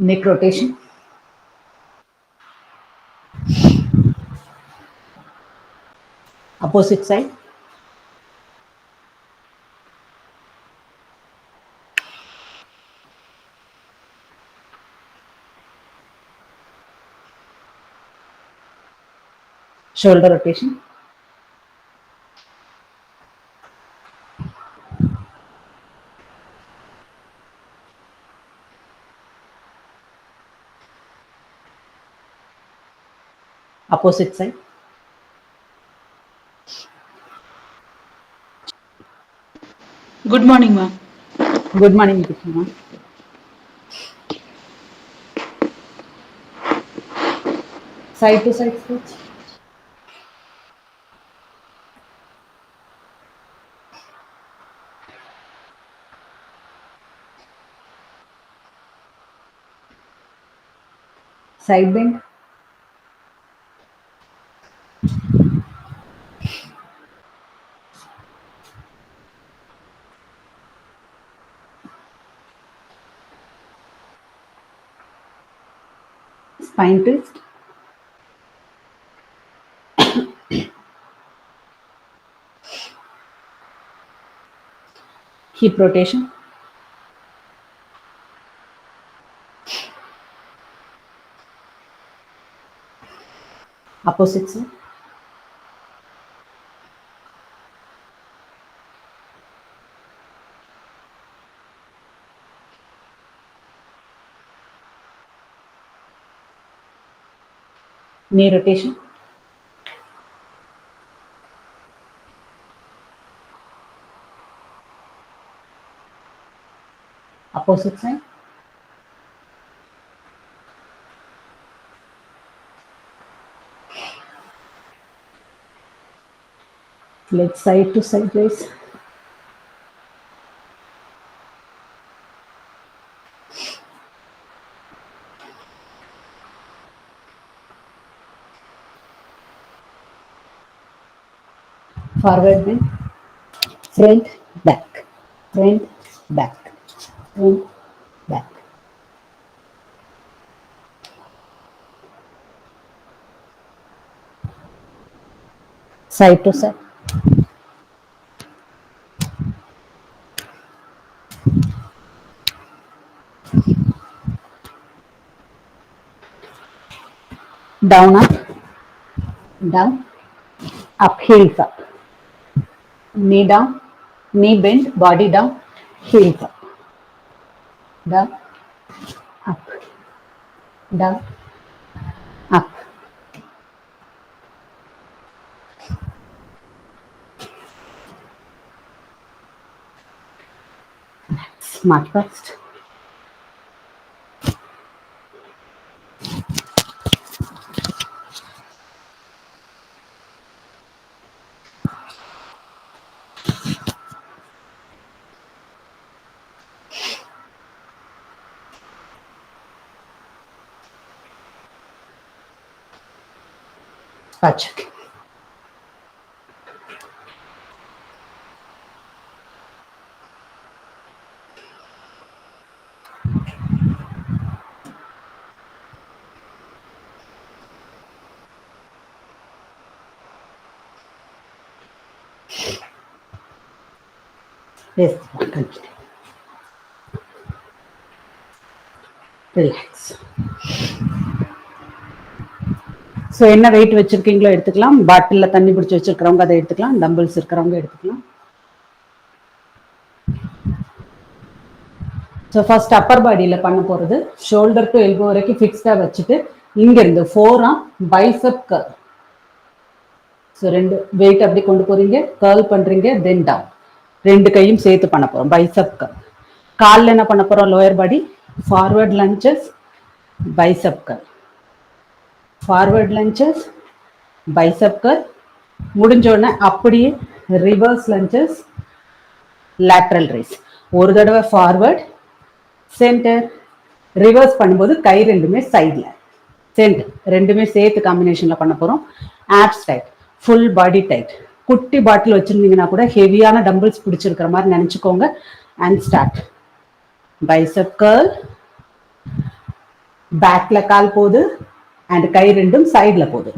neck rotation, opposite side, shoulder rotation, opposite side, Good morning, ma'am. good morning, Krishna. Side to side stretch, side bend, spine twist, hip rotation, opposite side, knee rotation, opposite side, leg side to side raise, forward bend, front, back, front, back, front, back, side to side, down up, down, up, heels up, knee down, knee bend, body down, heels up, down, up, down, up. Smart first. Check. Yes, continue. Relax. So என்ன wait வச்சிருக்கீங்களோ எடுத்துக்கலாம். பாட்டிலில் தண்ணி பிடிச்சி வச்சிருக்கிறவங்க அதை எடுத்துக்கலாம். Dumbbells இருக்கிறவங்க எடுத்துக்கலாம். So first Appar பாடியில் பண்ண போகிறது ஷோல்டர் டு எல்போ வரைக்கும் ஃபிக்ஸ்டாக வச்சுட்டு இங்கேருந்து ஃபோர் ஆம் பைசப் கர்ல். ஸோ ரெண்டு வெயிட் அப்படி கொண்டு போறீங்க, கர்ல் பண்ணுறீங்க, தென் டவுன். ரெண்டு கையும் சேர்த்து பண்ண போகிறோம் பைசப் கர்ல். காலில் என்ன பண்ண போகிறோம்? லோயர் பாடி forward lunges, bicep curl, forward lunges, bicep curl. முடிஞ்ச உடனே அப்படியே ரிவர்ஸ் லஞ்சஸ், லேட்ரல் ரைஸ். ஒரு தடவை ஃபார்வர்ட், சென்டர், ரிவர்ஸ் பண்ணும்போது கை ரெண்டுமே சைடில், சென்டர், ரெண்டுமே சேர்த்து காம்பினேஷனில் பண்ண போகிறோம். Abs tight, full body tight. குட்டி பாட்டில் வச்சுருந்தீங்கன்னா கூட ஹெவியான டம்பிள்ஸ் பிடிச்சிருக்கிற மாதிரி நினச்சிக்கோங்க. And start. பைசப் கர்ல், பேக்ல கால் போகுது அண்ட் கை ரெண்டும் சைட்ல போகுது.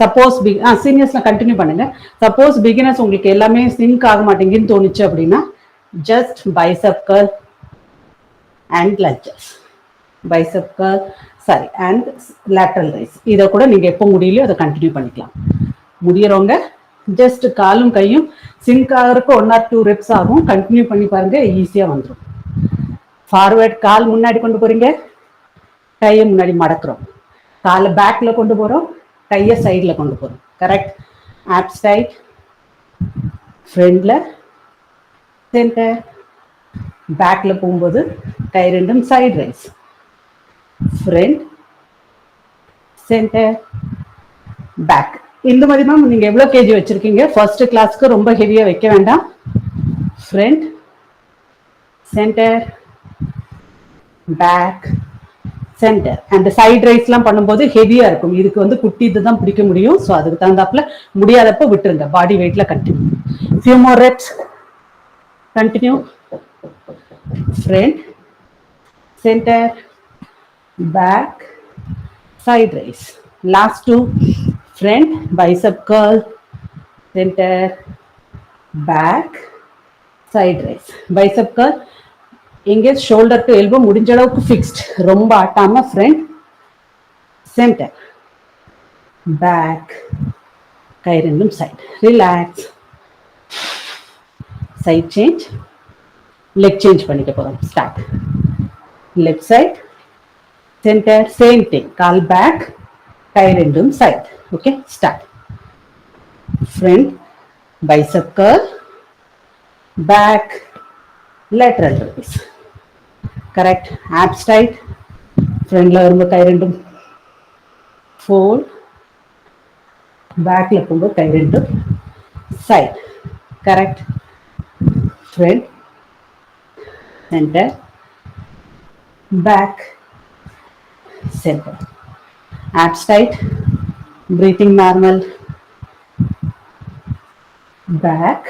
சப்போஸ் சீனியர்ஸ்ல கண்டினியூ பண்ணுங்க. சப்போஸ் பிகினர்ஸ் உங்களுக்கு எல்லாமே சிங்க் ஆக மாட்டேங்குன்னு தோணுச்சு அப்படின்னா just bicep curl and lunges, bicep curl sorry and lateral rice. இதை கூட நீங்க எப்போ முடியலையோ அதை கண்டினியூ பண்ணிக்கலாம். முடியறவங்க ஜஸ்ட் காலும் கையும் சிங்க் ஆகிறதுக்கு 1 or 2 reps ஆகும். கண்டினியூ பண்ணி பாருங்க, ஈஸியா வந்துடும். ஃபார்வர்ட் கால் முன்னாடி கொண்டு போறீங்க, கையை முன்னாடி மடக்குறோம், காலை பேக்ல கொண்டு போறோம், கையை சைட்ல கொண்டு போறோம். கரெக்ட். ஆப்ஸ் டைட், ஃப்ரண்ட்ல சென்டர், பேக்ல போகும்போது கை ரெண்டும் side raise, front center back. இந்த மாதிரி மேம் நீங்க எவ்வளவு கேஜி வச்சிருக்கீங்க? ஃபர்ஸ்ட் கிளாஸ்க்கு ரொம்ப ஹெவியா வைக்க வேண்டாம். Front center back center. அந்த சைடு ரைஸ்லாம் பண்ணும்போது ஹெவியா இருக்கும். இதுக்கு வந்து குட்டி இதுதான் பிடிக்க முடியும். ஸோ அதுக்கு தகுந்தாப்புல முடியாதப்ப விட்டுருங்க. பாடி வெயிட்ல continue. Few more reps. Continue. Front center back side raise. Last two. Front bicep curl, center back side raise. Bicep curl இங்கே ஷோல்டர் டு எல்போ முடிஞ்ச அளவுக்கு ஃபிக்ஸ்ட், ரொம்ப ஆட்டாம ஃப்ரண்ட் சென்டர் பேக், கை ரெண்டும் side. Relax. Side change, leg change பண்ணிக்க போறோம். Start. Left side center, same thing. Call back, kೈ ரெண்டும் side. Okay, start. Front, bicep curl, back, lateral raise. Correct. Abs tight. Frontல வரும்போது கை ரெண்டும் fold, backல போகும்போது கை ரெண்டும் side. Correct. Front, center, back, center. Abs tight, breathing normal, back,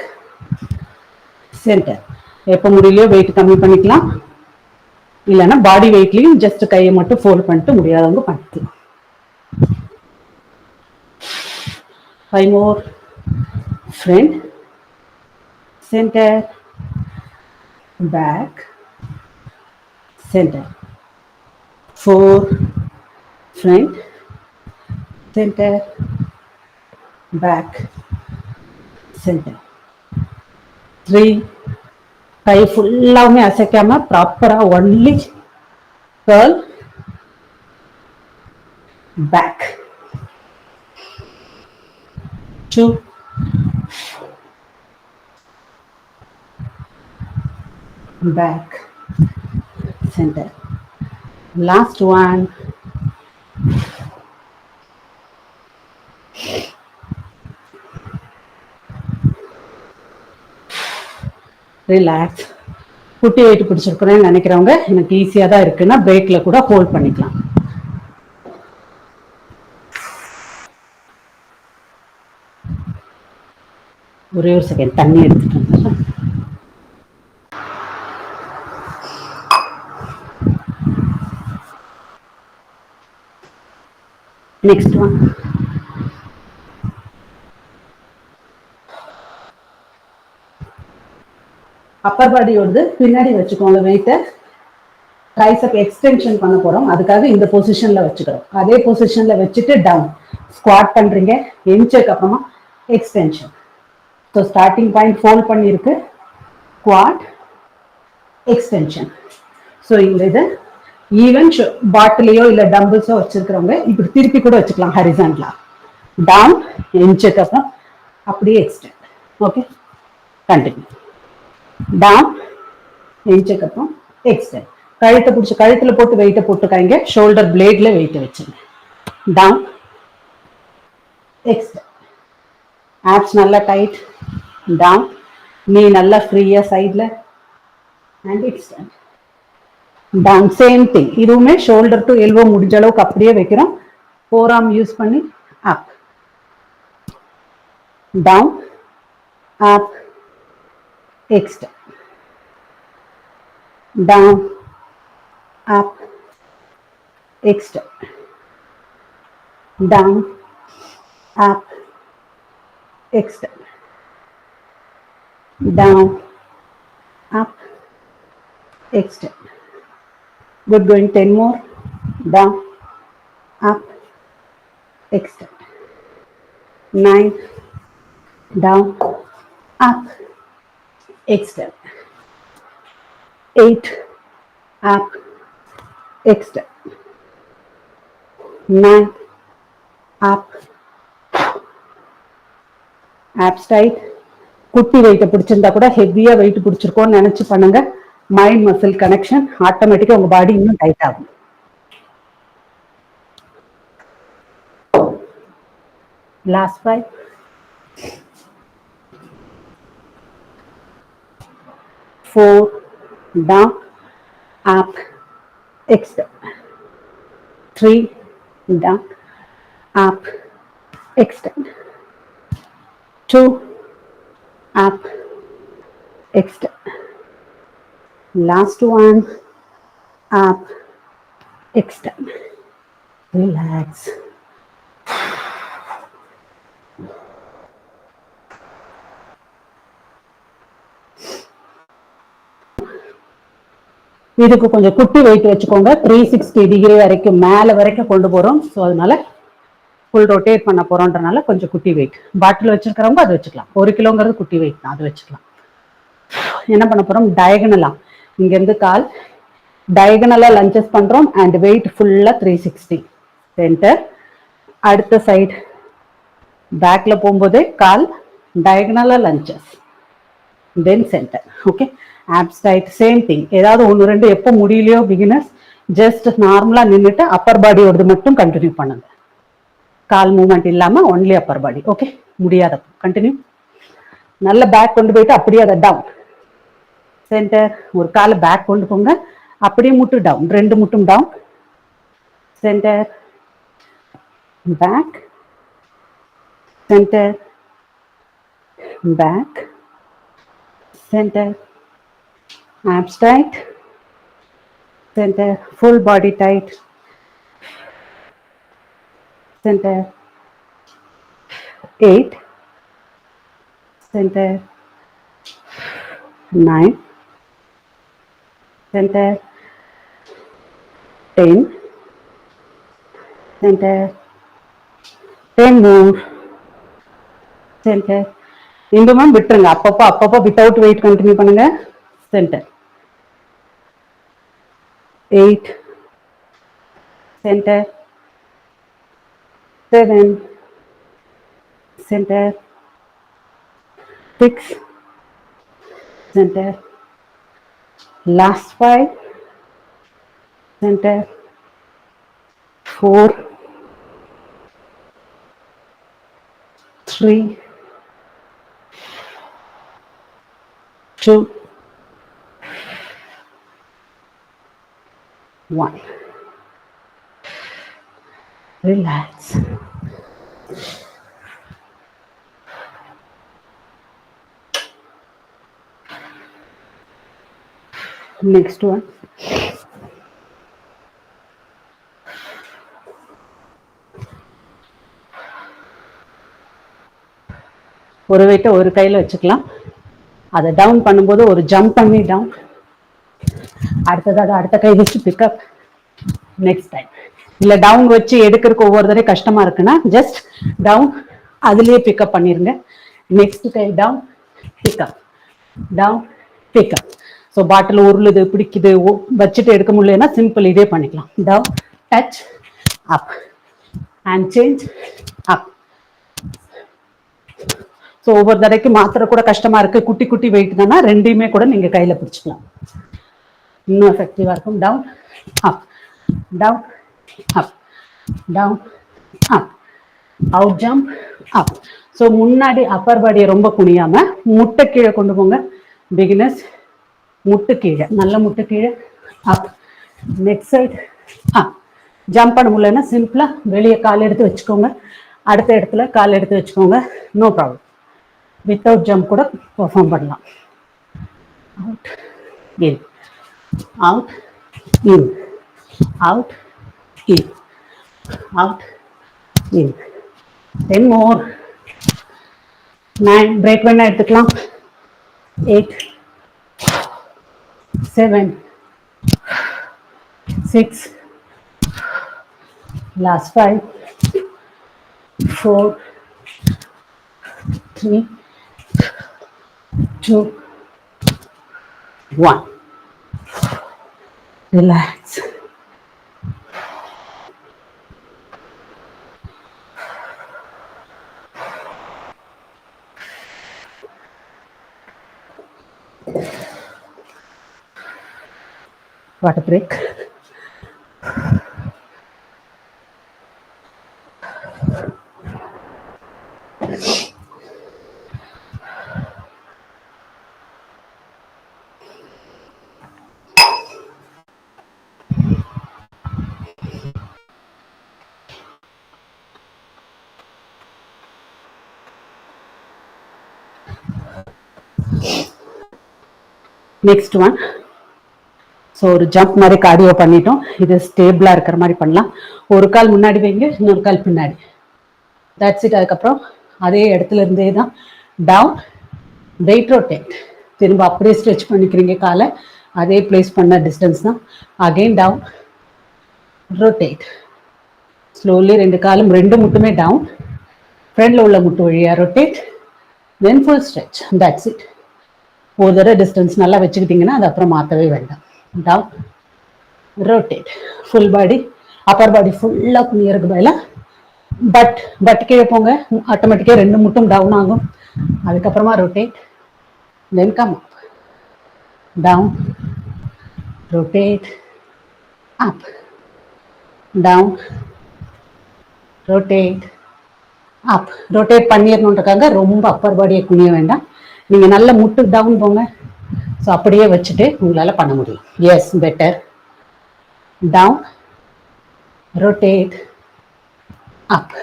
center. எப்போ முடியலையோ wait கம்மி பண்ணிக்கலாம், இல்லைன்னா பாடி வெயிட்லையும் ஜஸ்ட் கையை மட்டும் ஃபோல்ட் பண்ணிட்டு முடியாதவங்க பண்ணிக்கலாம். 5 more. Front, center, back, center. 4. Front, center, back, center. 3. கை ஃபுல்லாவுமே அசைக்காம ப்ராப்பரா only curl back. 2. back, center. Last one. Relax. குட்டி வெயிட் பிடிச்சிருக்கிறேன்னு நினைக்கிறவங்க எனக்கு ஈஸியா தான் இருக்குன்னா பிரேக்ல கூட ஹோல்ட் பண்ணிக்கலாம். ஒரே ஒரு செகண்ட் தண்ணி எடுத்துட்டு வந்துடுறேன். Next one. அப்பர் பாடி வந்து பின்னாடி வச்சுக்கோங்க. வெயிட்ட ட்ரைசெப் எக்ஸ்டென்ஷன் பண்ண போறோம். அதுக்காக இந்த பொசிஷன்ல வச்சுக்கிறோம். அதே பொசிஷன்ல வச்சுட்டு டவுன் ஸ்குவாட் பண்றீங்க. எஞ்சுக்கு அப்புறமா extension. So starting point fold பண்ணியிருக்கு, ஸ்குவாட் எக்ஸ்டென்ஷன். ஸோ இந்த இது ஈவன் பாட்டிலையோ இல்லை டம்பிள்ஸோ வச்சிருக்கிறவங்க இப்படி திருப்பி கூட வச்சுக்கலாம். ஹரிசான்லா டவுன் எஞ்சுக்கு அப்புறம் அப்படியே எக்ஸ்டெண்ட். Okay, continue. டவுன் எஞ்சுக்கு அப்புறம் எக்ஸ்டெண்ட். கழுத்தை பிடிச்சி கழுத்துல போட்டு வெயிட்டை போட்டுக்காங்க. ஷோல்டர் பிளேட்ல வெயிட்டை வச்சுங்க. Down extend. ஆப்ஸ் நல்லா டைட். டவுன், நீ நல்லா ஃப்ரீயா சைட்ல and extend. Down same thing. இதுவுமே ஷோல்டர் டு எல்போ முடிஞ்ச அளவுக்கு அப்படியே வைக்கிறோம். ஃபோர்ஆர்ம் யூஸ் பண்ணி up down up extend. down up extend, down, up, extend, down, up, extend. Good, going 10 more, down, up, extend, 9, down, up, extend, 8, up, extend, 9, up, abs tight. குட்டி வெயிட்டை பிடிச்சிருந்தா கூட ஹெவியா வெயிட் பிடிச்சிருக்கோம்னு நினைச்சு பண்ணுங்க. மைண்ட் மசில் கனெக்ஷன் ஆட்டோமேட்டிக்கா உங்க பாடி இன்னும் டைட் ஆகும். Last 5, 4, down, up, extend, 3, down, up, extend, 2, up, extend, last one, up, extend, relax. இதுக்கு கொஞ்சம் குட்டி வெயிட் வச்சுக்கோங்க. 360 டிகிரி வரைக்கும் மேல வரைக்கும் கொண்டு போறோம். ஸோ அதனால ஃபுல் ரொட்டேட் பண்ண போறோம்ன்றனால கொஞ்சம் குட்டி வெயிட். பாட்டில் வச்சிருக்கிறவங்க அது வச்சுக்கலாம். 1 கிலோங்கிறது குட்டி வெயிட் தான், அது வச்சுக்கலாம். என்ன பண்ண போறோம், டயகனலா இங்க இருந்து கால் டயகனலா லஞ்சஸ் பண்றோம். அண்ட் வெயிட் ஃபுல்லா 360 சென்டர். அடுத்த சைடு பேக்ல போகும்போதே கால் டயகனலா lunges, then center. Okay, abs tight, same thing. ஏதாவது ஒன்று ரெண்டு எப்போ முடியலையோ பிகினர்ஸ் ஜஸ்ட் நார்மலா நின்றுட்டு அப்பர் பாடியோடது மட்டும் கண்டினியூ பண்ணுங்க. கால் மூவ்மெண்ட் இல்லாம ஒன்லி அப்பர் பாடி. ஓகே, முடியாத கண்டினியூ. நல்ல பேக் கொண்டு போயிட்டு அப்படியே அதை டவுன் சென்டர். ஒரு காலை பேக் கொண்டு போங்க, அப்படியே முட்டு டவுன், 2 முட்டும் down center, back center, back center, abs tight, center, full body tight, center, 8, center, 9, center, 10, center, 10 more, center. இந்த மாதிரி விட்டுருங்க. அப்பப்போ வித்தவுட் வெயிட் கண்டினியூ பண்ணுங்க. Centre, 8, centre, 7, centre, 6, centre, last 5, centre, 4, 3, 2, 1. Relax. Next one. ஒரு வெயிட்ட ஒரு கையில வச்சுக்கலாம். அதை டவுன் பண்ணும்போது ஒரு ஜம்ப் பண்ணி டவுன், அடுத்ததாக அடுத்த கை வச்சு பிக்கப். நெக்ஸ்ட் டைம் இல்ல டவுன் வச்சு எடுக்கிறதுக்கு ஒவ்வொரு தடவை கஷ்டமா இருக்குன்னா ஜஸ்ட் டவுன், அதுலயே பிக்கப் பண்ணிருங்க. நெக்ஸ்ட் கை down, pick up, down, pick up. So bottle உருளுது பிடிக்குது வச்சுட்டு எடுக்க முடியலன்னா சிம்பிள் இதே பண்ணிக்கலாம். Down, touch, up, and change, up. So ஒவ்வொரு தடவைக்கு மாத்திர கூட கஷ்டமா இருக்கு, குட்டி குட்டி வெயிட் தானா, ரெண்டையுமே கூட நீங்க கையில பிடிச்சிக்கலாம், இன்னும் எஃபெக்டிவா இருக்கும். Down, up, down, up, down, அப், அவுட் ஜம்ப், அப். ஸோ முன்னாடி அப்பர் பாடியை ரொம்ப குனியாம முட்டை கீழே கொண்டு போங்க. பிகினர்ஸ் முட்டு கீழே, நல்ல முட்டு கீழே, அப். நெக்ஸ்ட் சைட், அப். ஜம்ப் பண்ண முடியலன்னா சிம்பிளா வெளியே கால் எடுத்து வச்சுக்கோங்க, அடுத்த இடத்துல கால் எடுத்து வச்சுக்கோங்க, நோ ப்ராப்ளம். வித்தவுட் ஜம்ப் கூட பெர்ஃபார்ம் பண்ணலாம். Out, in, out, in, out, in, out, in. 10 more. 9, break பண்ண எடுத்துக்கலாம். 8, 7, 6, last 5, 4, 3, 2, 1. Relax. Water break. Next one. So ஒரு ஜம்ப் மாதிரி கார்டியோ பண்ணிட்டோம். இது ஸ்டேபிளாக இருக்கிற மாதிரி பண்ணலாம். ஒரு கால் முன்னாடி வைங்க, இன்னொரு கால் பின்னாடி. That's it. அதுக்கப்புறம் அதே இடத்துல இருந்தே தான் டவுன், வெயிட் ரொட்டேட். திரும்ப அப்படியே ஸ்ட்ரெச் பண்ணிக்கிறீங்க காலை, அதே பிளேஸ் பண்ண டிஸ்டன்ஸ் தான். Again down, rotate. ஸ்லோலி 2 காலும் 2 முட்டுமே டவுன், ஃப்ரண்ட்ல உள்ள முட்டு வழியா rotate, then full stretch. That's it. ஒரு தடவை டிஸ்டன்ஸ் நல்லா வச்சுக்கிட்டிங்கன்னா அது அப்புறம் மாற்றவே வேண்டாம். Down, rotate, full body, upper body full up near பதிலா பட் கீழே போங்க. ஆட்டோமேட்டிக்காக 2 முட்டும் டவுன் ஆகும். அதுக்கப்புறமா rotate, then come up, down, rotate, up, down, rotate, up. Rotate பண்ணிடணுன்றக்காக ரொம்ப அப்பர் பாடியை குனிய வேண்டாம். நீங்கள் நல்ல முட்டு டவுன் போங்க. ஸோ அப்படியே வச்சுட்டு உங்களால் பண்ண முடியும். Yes, better. Down, rotate, up,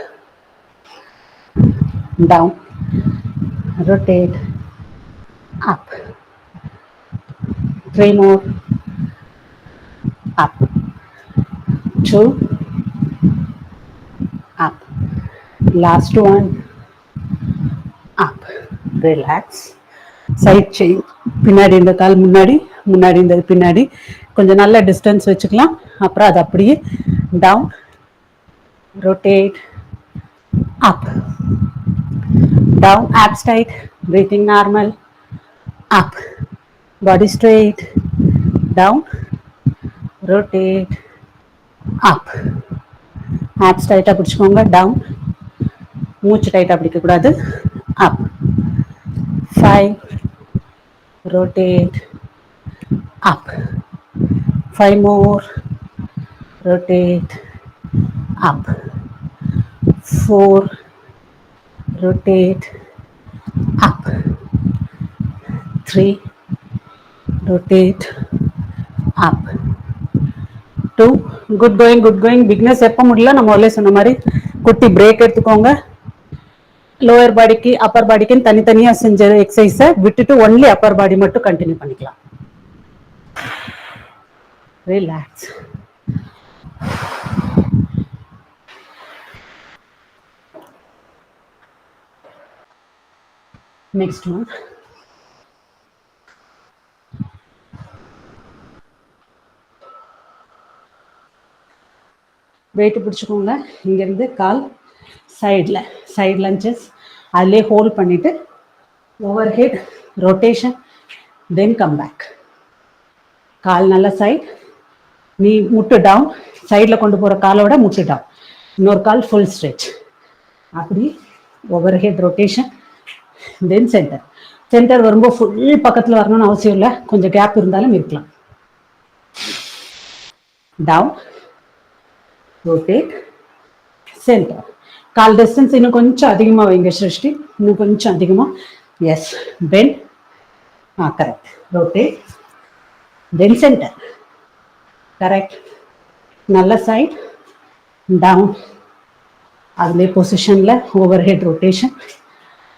down, rotate, up. 3 more, up, 2, up, last one, up. Relax. Side change. பின்னாடி இந்த கால் முன்னாடி, முன்னாடி இந்த பின்னாடி. கொஞ்சம் நல்ல டிஸ்டன்ஸ் வச்சுக்கலாம். அப்புறம் அது அப்படியே down, rotate, up, down, abs tight, breathing normal, up, body straight, down, rotate, up. Abs டைட்டாக பிடிச்சிக்கோங்க. டவுன், மூச்சு டைட்டாக பிடிக்கக்கூடாது. Up, 5, rotate, up, 5 more, rotate, up, 4, rotate, up, 3, rotate, up, 2. Good going, good going. Bigness எப்போ முடியல நம்ம முதல்ல சொன்ன மாதிரி குட்டி பிரேக் எடுத்துக்கோங்க. லோயர் பாடிக்கு அப்பர் பாடிக்குன்னு தனித்தனியா செஞ்ச எக்ஸசைஸை விட்டுட்டு ஒன்லி அப்பர் பாடி மட்டும் கண்டினியூ பண்ணிக்கலாம். ரிலாக்ஸ். Next one. வெயிட் பிடிச்சிக்கோங்க. இங்கேருந்து கால் சைட் லஞ்சஸ் அதிலே ஹோல்ட் பண்ணிவிட்டு overhead rotation, then come back. கால் நல்ல சைட், நீ முட்டு டவுன், சைடில் கொண்டு போகிற காலோட முட்டு டவுன், இன்னொரு கால் ஃபுல் ஸ்ட்ரெச். அப்படி overhead rotation, then center. Center வரும்போது ஃபுல் பக்கத்தில் வரணும்னு அவசியம் இல்லை, கொஞ்சம் கேப் இருந்தாலும் இருக்கலாம். Down, rotate, center. கால் டிஸ்டன்ஸ் இன்னும் கொஞ்சம் அதிகமாக வைங்க சிருஷ்டி, இன்னும் கொஞ்சம் அதிகமாக. Yes, bend, correct. Rotate, then center, correct. நல்ல சைட், டவுன், அதிலே பொசிஷனில் overhead rotation,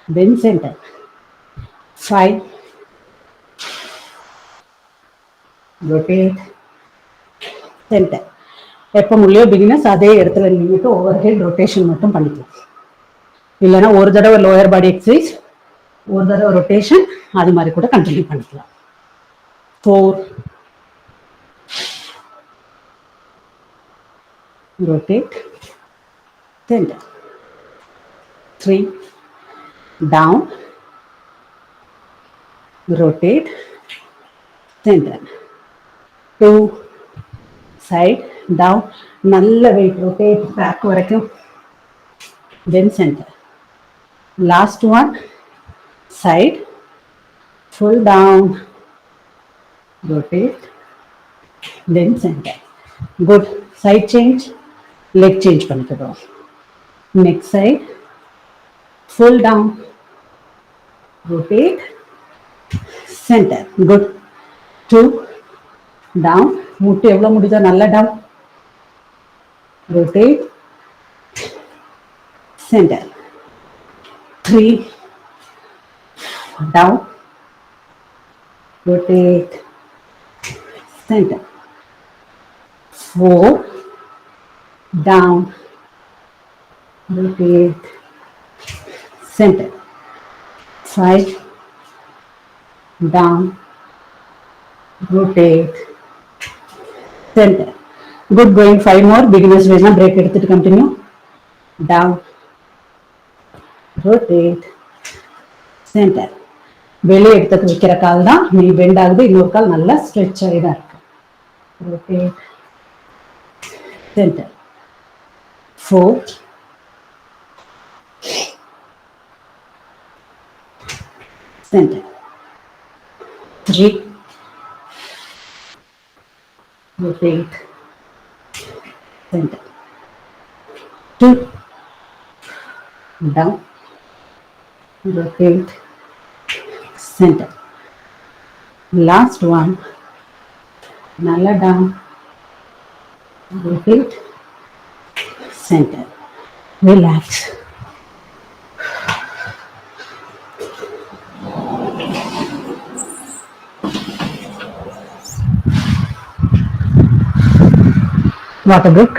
then center. 5, rotate, center. எப்போ முடியோ பிகினர்ஸ் அதே இடத்துல நின்றுட்டு ஓவர் ஹெட் ரொட்டேஷன் மட்டும் பண்ணிக்கலாம். இல்லைன்னா ஒரு தடவை லோயர் பாடி எக்ஸசைஸ், ஒரு தடவை ரொட்டேஷன், அது மாதிரி கூட கண்டினியூ பண்ணிக்கலாம். 4 rotate, center, 3 down, rotate, center, 2 side down, நல்ல weight rotate back வரைக்கும், then center. Last one, side, full down, rotate, then center. Good. Side change, leg change பண்ணிக்கிறோம். Next side, full down, rotate, center. Good. 2 down, முட்டு எவ்வளவு முடியுதோ நல்லா down, rotate, center. 3 down, rotate, center. 4 down, rotate, center. 5 down, rotate, center. Good. Going 5 more. Beginners will break எடுத்துட்டு continue. Down, rotate, center. வெளியே எடுத்து வைக்கிற கால் தான் நீ பெண்ட் ஆகுது, இன்னொரு கால் நல்லா ஸ்ட்ரெச் ஆகிதான் இருக்கு. Rotate, center. 4 center. 3 rotate, center. 2 down, rotate, center. Last one, nalla down, rotate, center. Relax. Water break.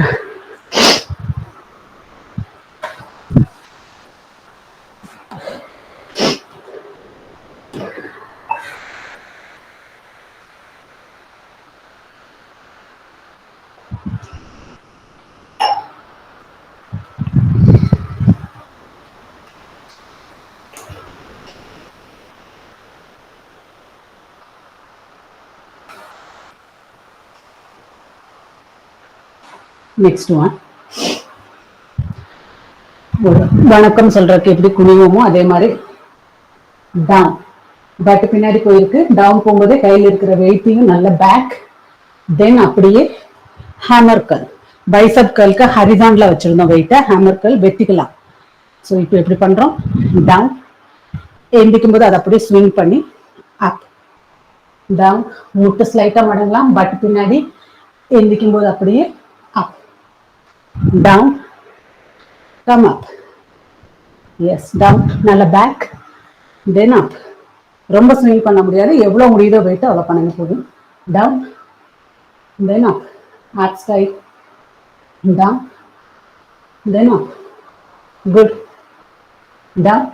Next one, வணக்கம் சொல்றதுக்கு எப்படி குனிவோமோ அதே மாதிரி டவுன், பட் பின்னாடி போயிருக்கு. டவுன் போகும்போது கையில் இருக்கிற வெயிட்டையும் நல்ல பேக், தென் அப்படியே ஹேமர் கல், பைசப் கல்க்கு ஹரிசான்ல வச்சிருந்தோம் வெயிட்டை, ஹேமர் கல் வெட்டிக்கலாம். ஸோ இப்போ எப்படி பண்றோம், டவுன், எந்திக்கும் போது அதை அப்படியே ஸ்விங் பண்ணி அப் டவுன், முட்டு ஸ்லைட்டா மடங்கலாம், பட் பின்னாடி எந்திக்கும் போது அப்படியே அப் down, come up, yes, down, நல்ல back, then up. ரொம்ப ஸ்விங் பண்ண முடியாது, எவ்வளவு முடியுதோ வெயிட் அவ்வளோ பண்ணுங்க போதும். down, then up, arch side, down, then up, good, down,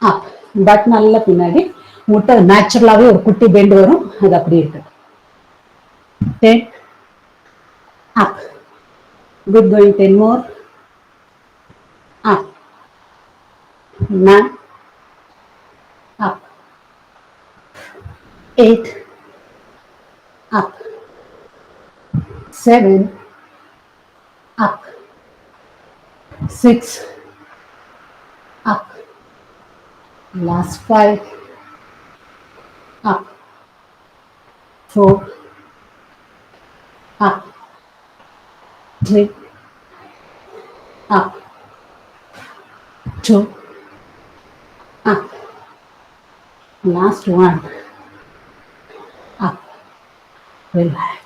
up, but நல்ல பின்னாடி முட்டை நேச்சுரலாவே ஒரு குட்டி பெண்ட் வரும், அது அப்படி இருக்கு. 10 up. Good. Going 10 more. Up. 9. Up. 8. Up. 7. Up. 6. Up. Last 5. Up. 4. Up. 3 up, 2 up, last one up, relax.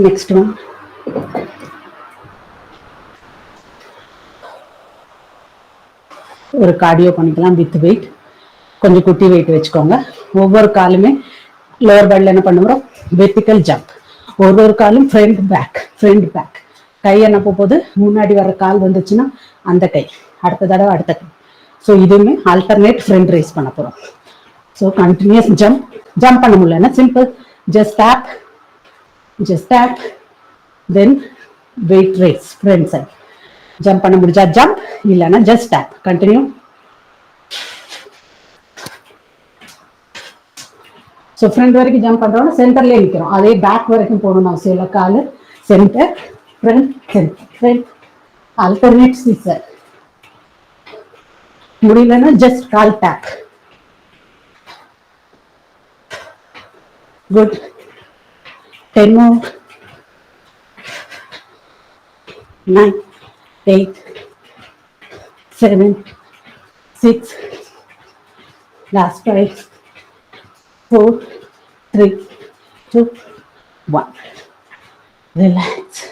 Next one, ஒரு கார்டியோ பண்ணிக்கலாம் வித் வெயிட், கொஞ்சம் குட்டி வெயிட் வச்சுக்கோங்க. ஒவ்வொரு காலுமே லோவர் பாடியில் என்ன பண்ணுறோம், வெர்டிக்கல் ஜம்ப். ஒரு காலும் ஃப்ரண்ட் பேக். கை என்ன போகுது, முன்னாடி வர கால் வந்துச்சுன்னா அந்த கை, அடுத்த தடவை அடுத்த கை. ஸோ இதுவுமே ஆல்டர்னேட் ஃப்ரண்ட் ரைஸ் பண்ண போகிறோம். ஸோ கண்டினியூஸ் ஜம்ப் பண்ண முடியலன்னா simple, just tap, then weight raise front side. Jump பண்ண முடிஞ்சா ஜம்ப், இல்லைன்னா just tap. Continue. So front வரைக்கும் ஜம்ப் பண்றோம்னா சென்டர்லேயே நிற்கிறோம். அதே பேக் வரைக்கும் போகணும்னு அவசியம் இல்லை. காலு சென்டர், ஃப்ரண்ட், ஆல்டர்னேட் சீசர். முடியலன்னா ஜஸ்ட் கால் tap. Good. 10 more. 9, 8, 7, 6, last 5, 4, 3, 2, 1. Relax.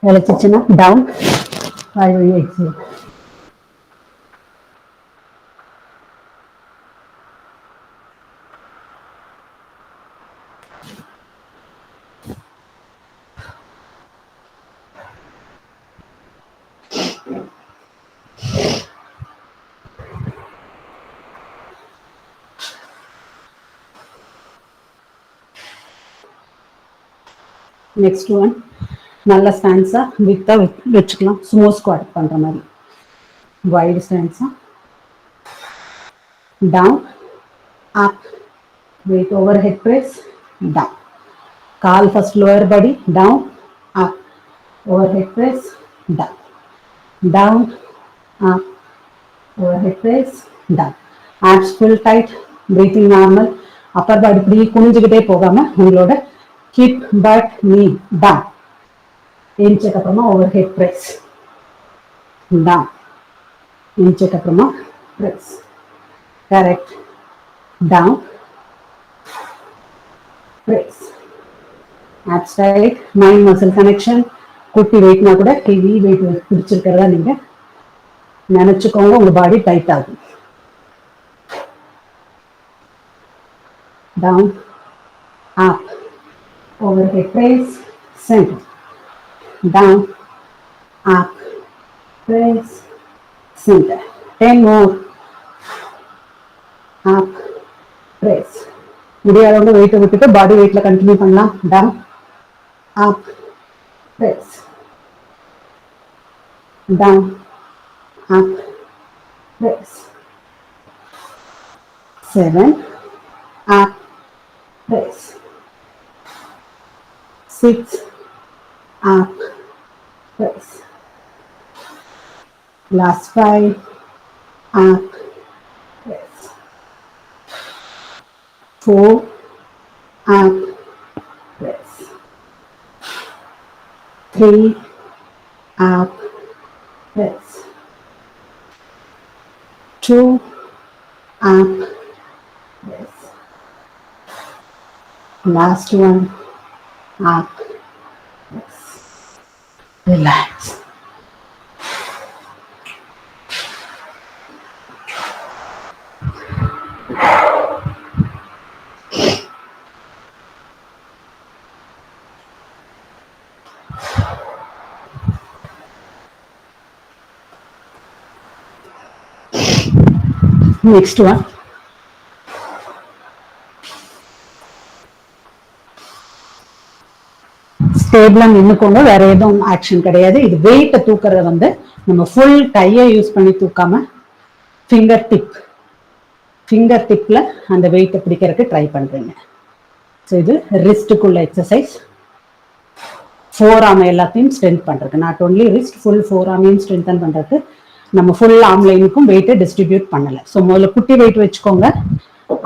வளைச்சிச்சுன்னா டவுன், 5 exhale. நெக்ஸ்ட் ஒன், நல்ல ஸ்டான்ஸா வித்தா வச்சுக்கலாம். ஸ்மோ ஸ்குவாட் பண்ற மாதிரி வைடு ஸ்டான்ஸா. Down, up, weight overhead press, down. கால் first lower body, down, up, overhead press, down, down, up, overhead press, down. Abs full tight, breathing normal. Upper body இப்படி குனிஞ்சுக்கிட்டே போகாம உங்களோட hip, but, நீ down. இன்ச்சுக்கு அப்புறமா over head press, down. இன்ச்சுக்கு அப்புறமா press, correct. Down, press. Abs tight, mind muscle connection. குட்டி வெயிட்னா கூட ஹெவி வெயிட் பிடிச்சிருக்கிறதா நீங்க நினைச்சுக்கோங்க, உங்க பாடி டைட் ஆகும். Down, up, overhead press, center, down, up, press, center. 10 more. Up, press. முடியாதவங்க வெயிட்டை விட்டுட்டு பாடி வெயிட்ல கண்டினியூ பண்ணலாம். டவுன், அப், press, டவுன், அப், press. 7, up, press. 6, up, press. Last 5, up, press. 4, up, press. 3, up, press. 2, up, press. Last one, up, press. Relax. Next one. ஸ்டேபிளா நின்னுக்கோங்க, வேற எதுவும் action கிடையாது. இது வெயிட்ட தூக்குறத வந்து நம்ம ஃபுல் கையை யூஸ் பண்ணி தூக்காம ஃபிங்கர் டிப்ல அந்த வெயிட்டை பிடிக்கிறதுக்கு ட்ரை பண்றீங்க. ஸோ இது ரிஸ்டுக்குள்ள எக்ஸசைஸ். 4 ஆர்ம் எல்லாத்தையும் ஸ்ட்ரென்த் பண்றதுக்கு, நாட் ஓன்லி ரிஸ்ட், ஃபுல் 4 ஆர்மையும் ஸ்ட்ரென்தன் பண்றதுக்கு நம்ம ஃபுல் ஆர்ம் லைனுக்கும் வெயிட்டை டிஸ்ட்ரிபியூட் பண்ணல. ஸோ முதல்ல குட்டி வெயிட் வச்சுக்கோங்க.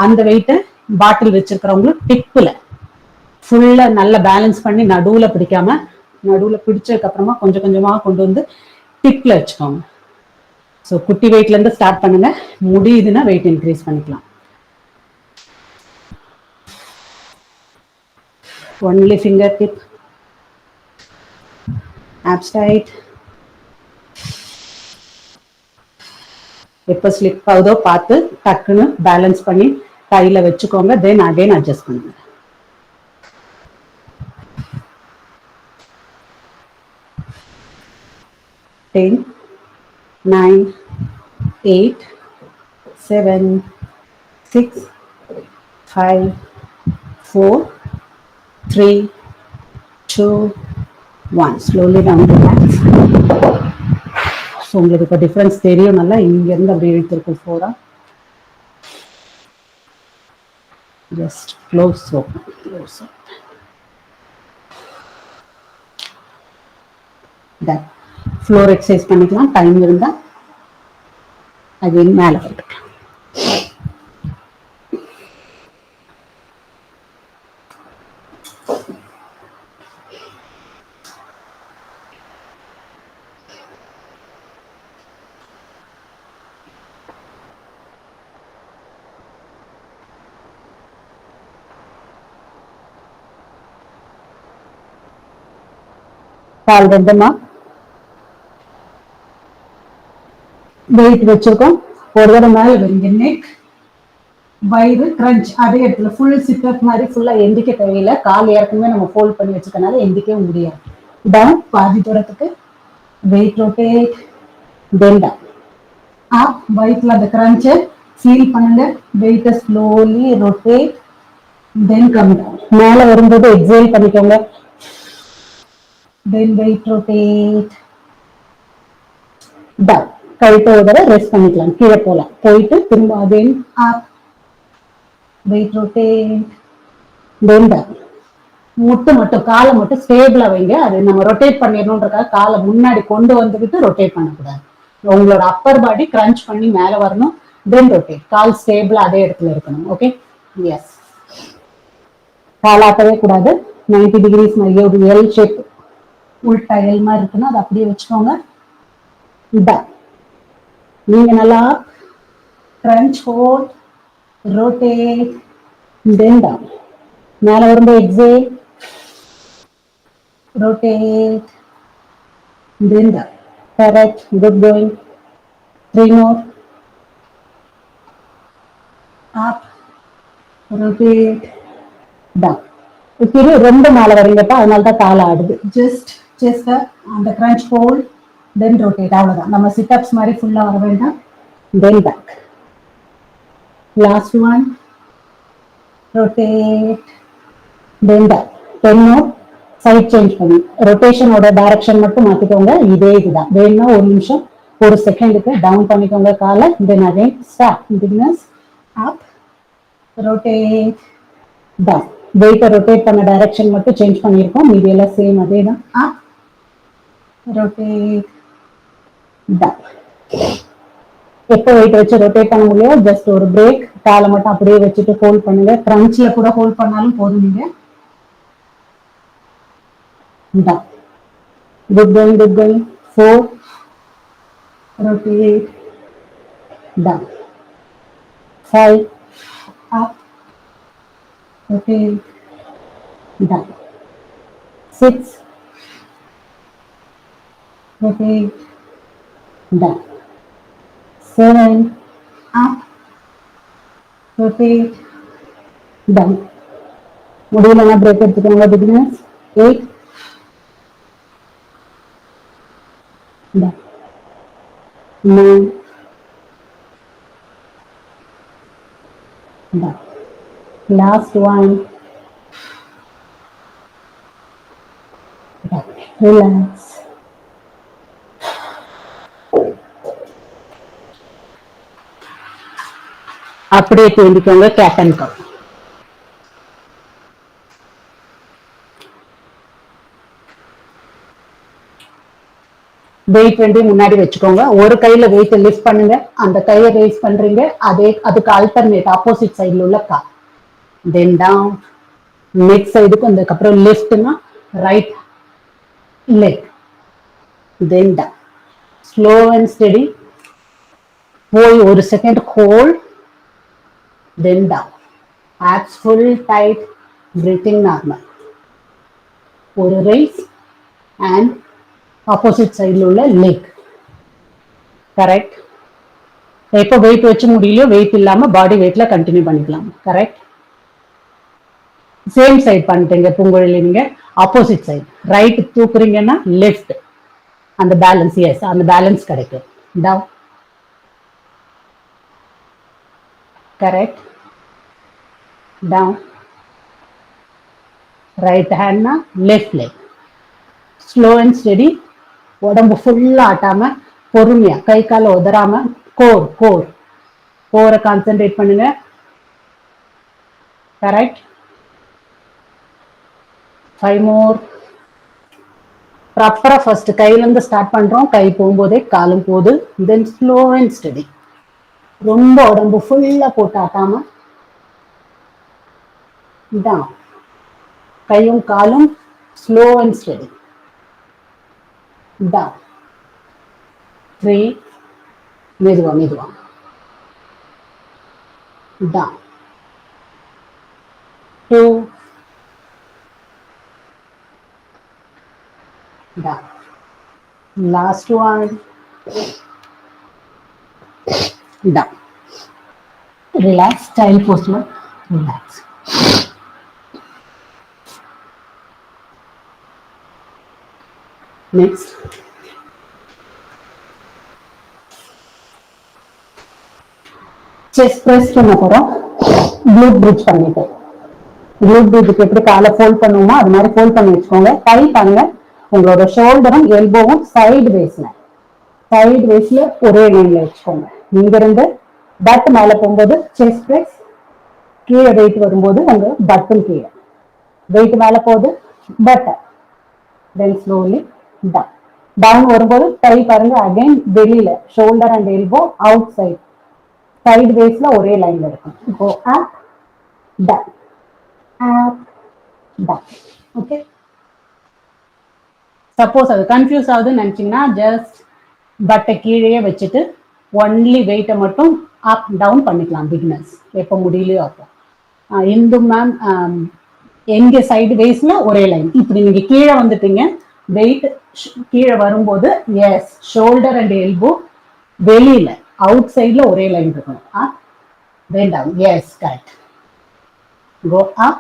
அந்த வெயிட்டை பாட்டில் வச்சிருக்கிறவங்களும் டிப்ல ஃபுல்லா நல்லா பேலன்ஸ் பண்ணி நடுவுல பிடிக்காம, நடுவுல பிடிச்சதுக்கு அப்புறமா கொஞ்சம் கொஞ்சமா கொண்டு வந்து டிப்ல வச்சுக்கோங்க. ஸோ குட்டி வெயிட்ல இருந்து ஸ்டார்ட் பண்ணுங்க, முடியுதுன்னா வெயிட் இன்க்ரீஸ் பண்ணிக்கலாம். Only finger tip, abs tight, எப்போ ஸ்லிப் ஆகுதோ பார்த்து டக்குன்னு பேலன்ஸ் பண்ணி கையில வச்சுக்கோங்க. தென் அகைன் அட்ஜஸ்ட் பண்ணுங்க. Ten, 9, 8, 7, 6, 5, 4, 3, 2, 1. Slowly down relax. So உங்களுக்கு இப்போ டிஃப்ரென்ஸ் தெரியும். நல்லா இங்கேருந்து அப்படி இழுத்துருக்கும் ஃபோரா. Just close open, close open. Floor exercise பண்ணிக்கலாம். டைம் இருந்தால் அகைன் மேலே போட்டுக்கலாம். கால் ரெண்டுமா வெயிட் வச்சிருக்கோம். ஒரு தடவை மேல வருங்க. நெக் வயிறு கிரன்ச் அதே இடத்துல ஃபுல் சிட்டப் மாதிரி ஃபுல்லா எந்திக்க தேவையில்லை. கால் ஏற்கனவே நம்ம ஃபோல்ட் பண்ணி வச்சுக்கனால எந்திக்கவே முடியாது. டவுன் பாதி தூரத்துக்கு weight rotate, then down up. வயிற்றுல அந்த கிரன்ச்சை ஃபீல் பண்ணுங்க. வெயிட்டை slowly rotate, then come down. மேல வரும்போது எக்ஸேல் பண்ணிக்கோங்க. Then weight rotate down. கழுத்தை ஒரு தடவை ரெஸ்ட் பண்ணிக்கலாம். கீழே போகலாம். போயிட்டு திரும்ப அகைன் அப், weight rotate, then down. முட்டு மட்டும் காலை மட்டும் ஸ்டேபிளா வைங்க. அது நம்ம ரொட்டேட் பண்ணிடணுன்றக்காக காலை முன்னாடி கொண்டு வந்துக்கிட்டு ரொட்டேட் பண்ணக்கூடாது. உங்களோட அப்பர் பாடி கிரன்ச் பண்ணி மேல வரணும். தென் ரொட்டேட். கால் ஸ்டேபிளா அதே இடத்துல இருக்கணும். Okay, S. காலாட்டவே கூடாது. 90 டிகிரிஸ் மாதிரி ஒரு எல் ஷேப் உள்டா எல் மாதிரி இருக்குன்னா அதை அப்படியே வச்சுக்கோங்க. நீங்க நல்லா crunch hold, rotate, then down. மேல வரும்போது exhale, rotate, then down. Correct, good going. 3 more. Up, rotate, down. இப்போ ரொம்ப மேல வரீங்கப்பா, அதனால தான் கால ஆடுது. ஜஸ்ட் செஸ்ட் அந்த கிரன்ச் ஹோல்ட், தென் ரொட்டேட். அவ்வளவுதான். நம்ம சிட்அப்ஸ் மாதிரி ஃபுல்லா வர வேண்டாம். Then back. Last one, rotate, then back. 10 more. Side change பண்ணி ரொட்டேஷனோட டைரக்ஷன் மட்டும் மாத்திக்கோங்க. இதே இதுதான். வேணும்னா ஒரு நிமிஷம் ஒரு செகண்டுக்கு டவுன் பண்ணிக்கோங்க காலை. Then again stop. பிகினர்ஸ் அப், ரொட்டேட், டவுன். வெயிட்டை ரொட்டேட் பண்ண டைரக்ஷன் மட்டும் சேஞ்ச் பண்ணியிருக்கோம். மீதி எல்லாம் சேம் அதே தான். அப், ரொட்டேட், டவுன். எப்போ வெயிட் வச்சு ரொட்டேட் பண்ண முடியும், ஜஸ்ட் ஒரு பிரேக். காலை மட்டும் அப்படியே வச்சுட்டு ஹோல்ட் பண்ணுங்க. கிரன்ச்ல கூட ஹோல்ட் பண்ணாலும் போதும். நீங்க down. Good going, good going. 4, rotate, down. 5, up, rotate, down. 6, rotate, down. 7, up, rotate, down. முடியலன்னா பிரேக் எடுத்துக்கோங்க. Beginners 8, down. 9, down. Last one. Relax. அப்படியே தூண்டிக்கோங்க. Cat and cow. வெயிட் வேண்டி முன்னாடி வச்சுக்கோங்க. ஒரு கையில வெயிட் லிஃப்ட் பண்ணுங்க. அந்த கையை ரைஸ் பண்றீங்க. அதே அதுக்கு ஆல்டர்னேட் ஆப்போசிட் சைடுல உள்ள கால். தென் டவுன். நெக்ஸ்ட் சைடுக்கு அதுக்கப்புறம் லெஃப்ட்னா right leg. Then down. Slow and steady. போய் ஒரு second hold, then down. abs full tight, breathing normal. ஒரு ரைஸ் அண்ட் ஆப்போசிட் சைடில் உள்ள லெக். கரெக்ட். எப்போ வெயிட் வச்சு முடியலையோ வெயிட் இல்லாம பாடி வெயிட்ல கண்டினியூ பண்ணிக்கலாம். கரெக்ட். சேம் சைட் பண்ணிட்டீங்க பூங்குழலி. நீங்க ஆப்போசிட் சைட் ரைட் தூக்குறீங்கன்னா லெஃப்ட், அந்த பேலன்ஸ். எஸ், அந்த பேலன்ஸ் கிடைக்கும். டவுன். கரெக்ட். டவுன். ரைட் ஹேண்ட்னா left leg. Slow and steady. உடம்பு ஃபுல்லா ஆட்டாம பொறுமையா, கை கால உதறாம, கோர் கோர் கோரை கான்சென்ட்ரேட் பண்ணுங்க. கரெக்ட். 5 more. ப்ராப்பரா ஃபர்ஸ்ட் கையில இருந்து ஸ்டார்ட் பண்றோம். கை போகும்போதே காலும் போகுது. Then slow and steady. ரொம்ப உடம்பு ஃபுல்லா போட்டு ஆட்டாம down. கையும் காலும் ஸ்லோ அண்ட் ஸ்டெடி. down. 3. மெதுவா மெதுவா. down. 2. down. Last one. down. Relax. Child pose. Relax. Next. Chest press பண்ண போறோம். க்ளூட் பிரிட்ஜ் பண்ணிட்டு, க்ளூட் பிரிட்ஜுக்கு எப்படி காலை ஃபோல்ட் பண்ணுவோமோ அது மாதிரி ஃபோல்ட் பண்ணி வச்சுக்கோங்க. கை பாருங்க, உங்களோட ஷோல்டரும் எல்போவும் சைடு வேஸ்ல ஒரே லைன்ல வச்சுக்கோங்க. இங்க இருந்து பட் மேல போகும்போது செஸ்ட் பிரஸ், கீழே வெயிட் வரும்போது உங்க பட்டும் கீழே, வெயிட் மேல போகுது but, then slowly down. Down வரும்போது கை பாருங்க அகைன் வெளியில, shoulder and elbow out side, side வேஸ்ல ஒரே லைன்ல இருக்கும். Go up down, up down. Okay. Suppose அது கன்ஃபியூஸ் ஆகுதுன்னு நினைச்சீங்கன்னா ஜஸ்ட் பட்டை கீழே வச்சுட்டு ஒன்லி வெயிட்டை மட்டும் அப் டவுன் பண்ணிக்கலாம். பிகினர்ஸ் எப்போ முடியலையோ அப்போ. இந்து மேம் எங்க சைடு வேஸ்ல ஒரே லைன். இப்படி நீங்க கீழே வந்துட்டீங்க, வெயிட் கீழே வரும்போது எஸ், ஷோல்டர் அண்ட் எல்போ வெளியில அவுட் சைட்ல ஒரே லைன் இருக்கணும். then down. Yes, correct. Go up.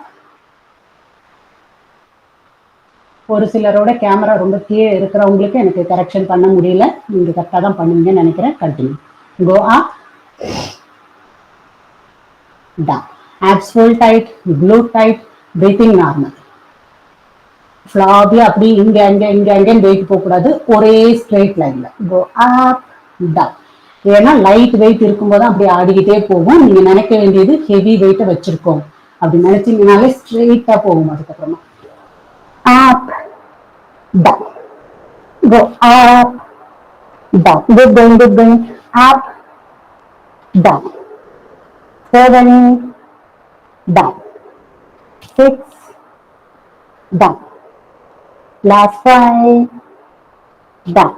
ஒரு சிலரோட கேமரா ரொம்ப கீழே இருக்கிறவங்களுக்கு எனக்கு கரெக்ஷன் பண்ண முடியல, நீங்க கரெக்டாக தான் பண்ணுவீங்கன்னு நினைக்கிறேன். கண்டினியூ. கோ அப், down. Abs full tight, glute tight, breathing normal. ஃப்ளாபியா அப்படி இங்க அங்க இங்க அங்கன்னு வெயிட் போகக்கூடாது, ஒரே ஸ்ட்ரெயிட் லைன்ல. கோ அப், டவுன். ஏன்னா லைட் வெயிட் இருக்கும்போது அப்படி ஆடிக்கிட்டே போகும். நீங்க நினைக்க வேண்டியது ஹெவி வெயிட்டை வச்சிருக்கோம் அப்படி நினைச்சீங்கனாலே ஸ்ட்ரெயிட்டா போகும். அதுக்கப்புறமா up, down. Go up, down. Good going, good going. Up, down. 7, down. 6, down. Last 5, down.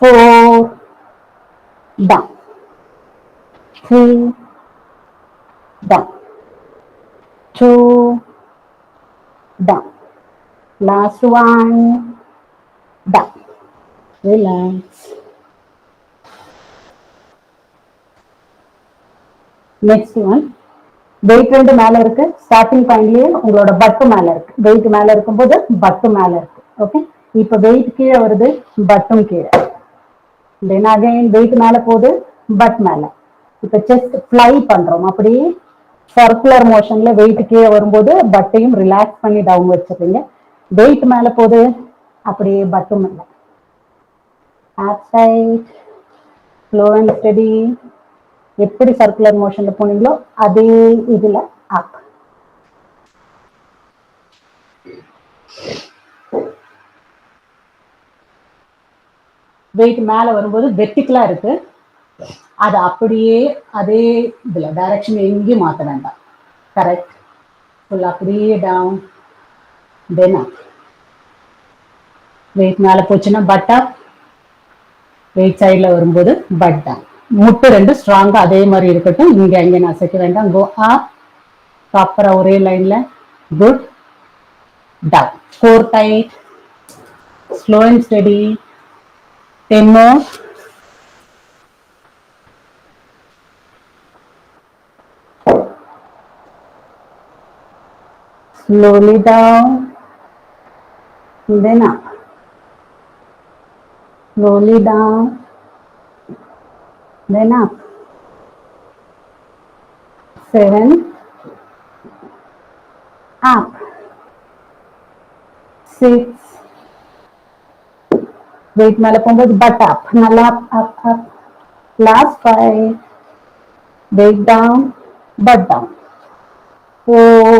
4, down. 3, down. 2, down. Last one, down. Relax. Next one. Weight ரெண்டு மேல இருக்கு. ஸ்டார்டிங் பாயிண்ட்லயே உங்களோட பட்டு மேல இருக்கு. வெயிட் மேல இருக்கும்போது பட்டு மேல இருக்கு. ஓகே. இப்ப வெயிட் கீழே வருது, பட்டும் கீழே. தென் அகைன் வெயிட் மேல போகுது, பட் மேல. இப்ப செஸ்ட் ஃப்ளை பண்றோம். அப்படியே சர்க்குலர் மோஷன்ல வெயிட் கீழே வரும்போது பட்டையும் ரிலாக்ஸ் பண்ணி டவுன் வச்சிருக்கீங்க. வெயிட் மேல போகுது, அப்படியே பட்டும் மேல. அப் டைட், ஸ்லோ அண்ட் ஸ்டெடி. எப்படி சர்க்குலர் மோஷன்ல போனீங்களோ அதே இதுல அப். வெயிட் மேல வரும்போது வெர்டிகலா இருக்கு, அது அப்படியே அதே இதுல டைரக்ஷன் எங்கேயும் மாத்த வேண்டாம். கரெக்ட். ஃபுல் அப்படியே டவுன், தென் அப். வெயிட் மேல போச்சுன்னா பட் அப், வெயிட் சைட்ல வரும்போது பட் டவுன். முட்டு ரெண்டு ஸ்ட்ராங்கா அதே மாதிரி இருக்கட்டும், இங்க அங்க நான் அசைக்க வேண்டாம். கோ அப், ப்ராப்பரா ஒரே லைன்ல. Good. Down. Core tight, slow and steady. 10 more. slowly down, then up, slowly down, then up. 7, up, 6, weight மேல போகும்போது butt up, நல்லா up. Last 5, weight down, butt down. 4,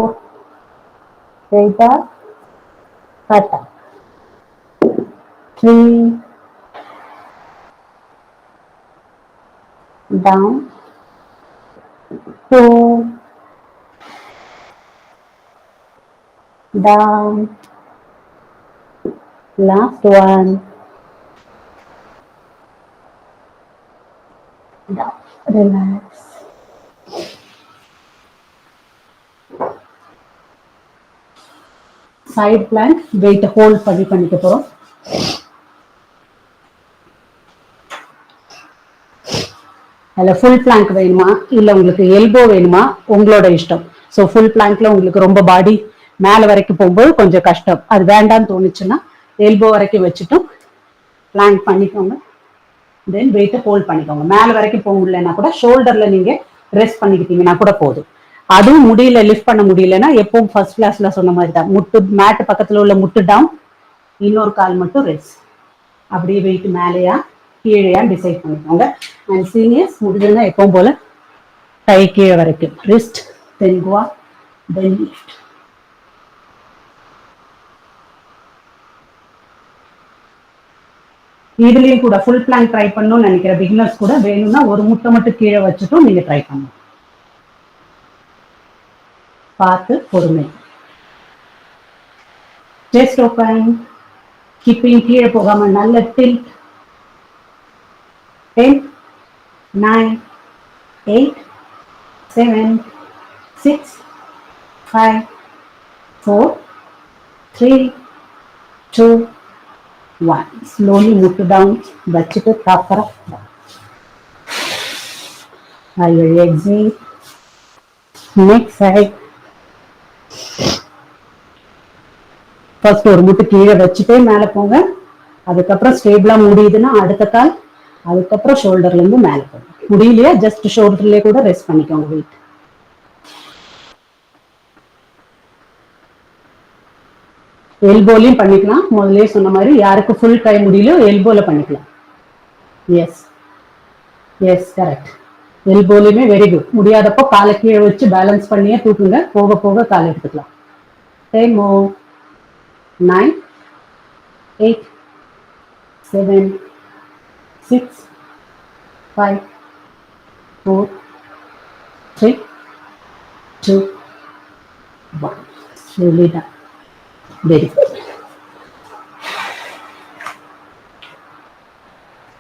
weight up, butt up. 3, down, 2, down, last one, down, relax. Side plank, weight hold பண்ணிக்க போறோம். அல்ல full blank வேணுமா இல்ல உங்களுக்கு elbow வேணுமா உங்களோட இஷ்டம். ஸோ ஃபுல் பிளாங்க்ல உங்களுக்கு ரொம்ப பாடி மேல வரைக்கும் போகும்போது கொஞ்சம் கஷ்டம், அது வேண்டாம்னு தோணுச்சுன்னா எல்போ வரைக்கும் வச்சுட்டும் பிளாங்க் பண்ணிக்கோங்க. தென் வெயிட்டை ஹோல்ட் பண்ணிக்கோங்க. மேல வரைக்கும் போக முடியலன்னா கூட ஷோல்டர்ல நீங்க ரெஸ்ட் பண்ணிக்கிட்டீங்கன்னா கூட போதும். அதுவும் முடியல, லிஃப்ட் பண்ண முடியலன்னா எப்பவும் ஃபர்ஸ்ட் கிளாஸ்ல சொன்ன மாதிரி தான், முட்டு மேட்டு பக்கத்துல உள்ள முட்டு டவுன், இன்னொரு கால் மட்டும் ரெஸ்ட். அப்படியே வெயிட் மேலேயா கீழேயா டிசைட் பண்ணிக்கோங்க. அண்ட் சீனியர்ஸ் முடிஞ்சதுன்னா எப்பவும் போல கை கீழே வரைக்கும் ரிஸ்ட், தென் குவா, தென் லிஃப்ட். இதுலயும் கூட ஃபுல் பிளாங்க் ட்ரை பண்ணணும்னு நினைக்கிற பிகினர்ஸ் கூட வேணும்னா ஒரு முட்டை மட்டும் கீழே வச்சுட்டும் நீங்க ட்ரை பண்ணணும். பார்த்து பொறுமை. செஸ்ட் ஓப்பன், கீப்பிங் கீழே போகாம நல்ல டில்ட். 10, 9, 8, 7, 6, 5, 4, 3, 2, 1. Slowly move down, வச்சுட்டு ப்ராப்பரா I will exit. Next side. First ஒரு முட்டு கீழே வச்சுட்டே மேல போங்க. அதுக்கப்புறம் ஸ்டேபிளா முடியுதுன்னா அடுத்த கால், அதுக்கப்புறம் ஷோல்டர்ல இருந்து மேல போங்க. முடியலையா ஜஸ்ட் ஷோல்டர்லயே கூட ரெஸ்ட் பண்ணிக்கோங்க வெயிட். எல்போலையும் பண்ணிக்கலாம். முதல்லயே சொன்ன மாதிரி யாருக்கு ஃபுல் கை முடியலையோ எல்போல பண்ணிக்கலாம். Yes yes correct. எல்போலையுமே வெரி குட். முடியாதப்போ காலை கீழே வச்சு பேலன்ஸ் பண்ணியே தூக்குங்க. போக போக காலை எடுத்துக்கலாம். 10 more. 9, 8, 7, 6, 5, 4, 3, 2, 1. Slowly down. Very good.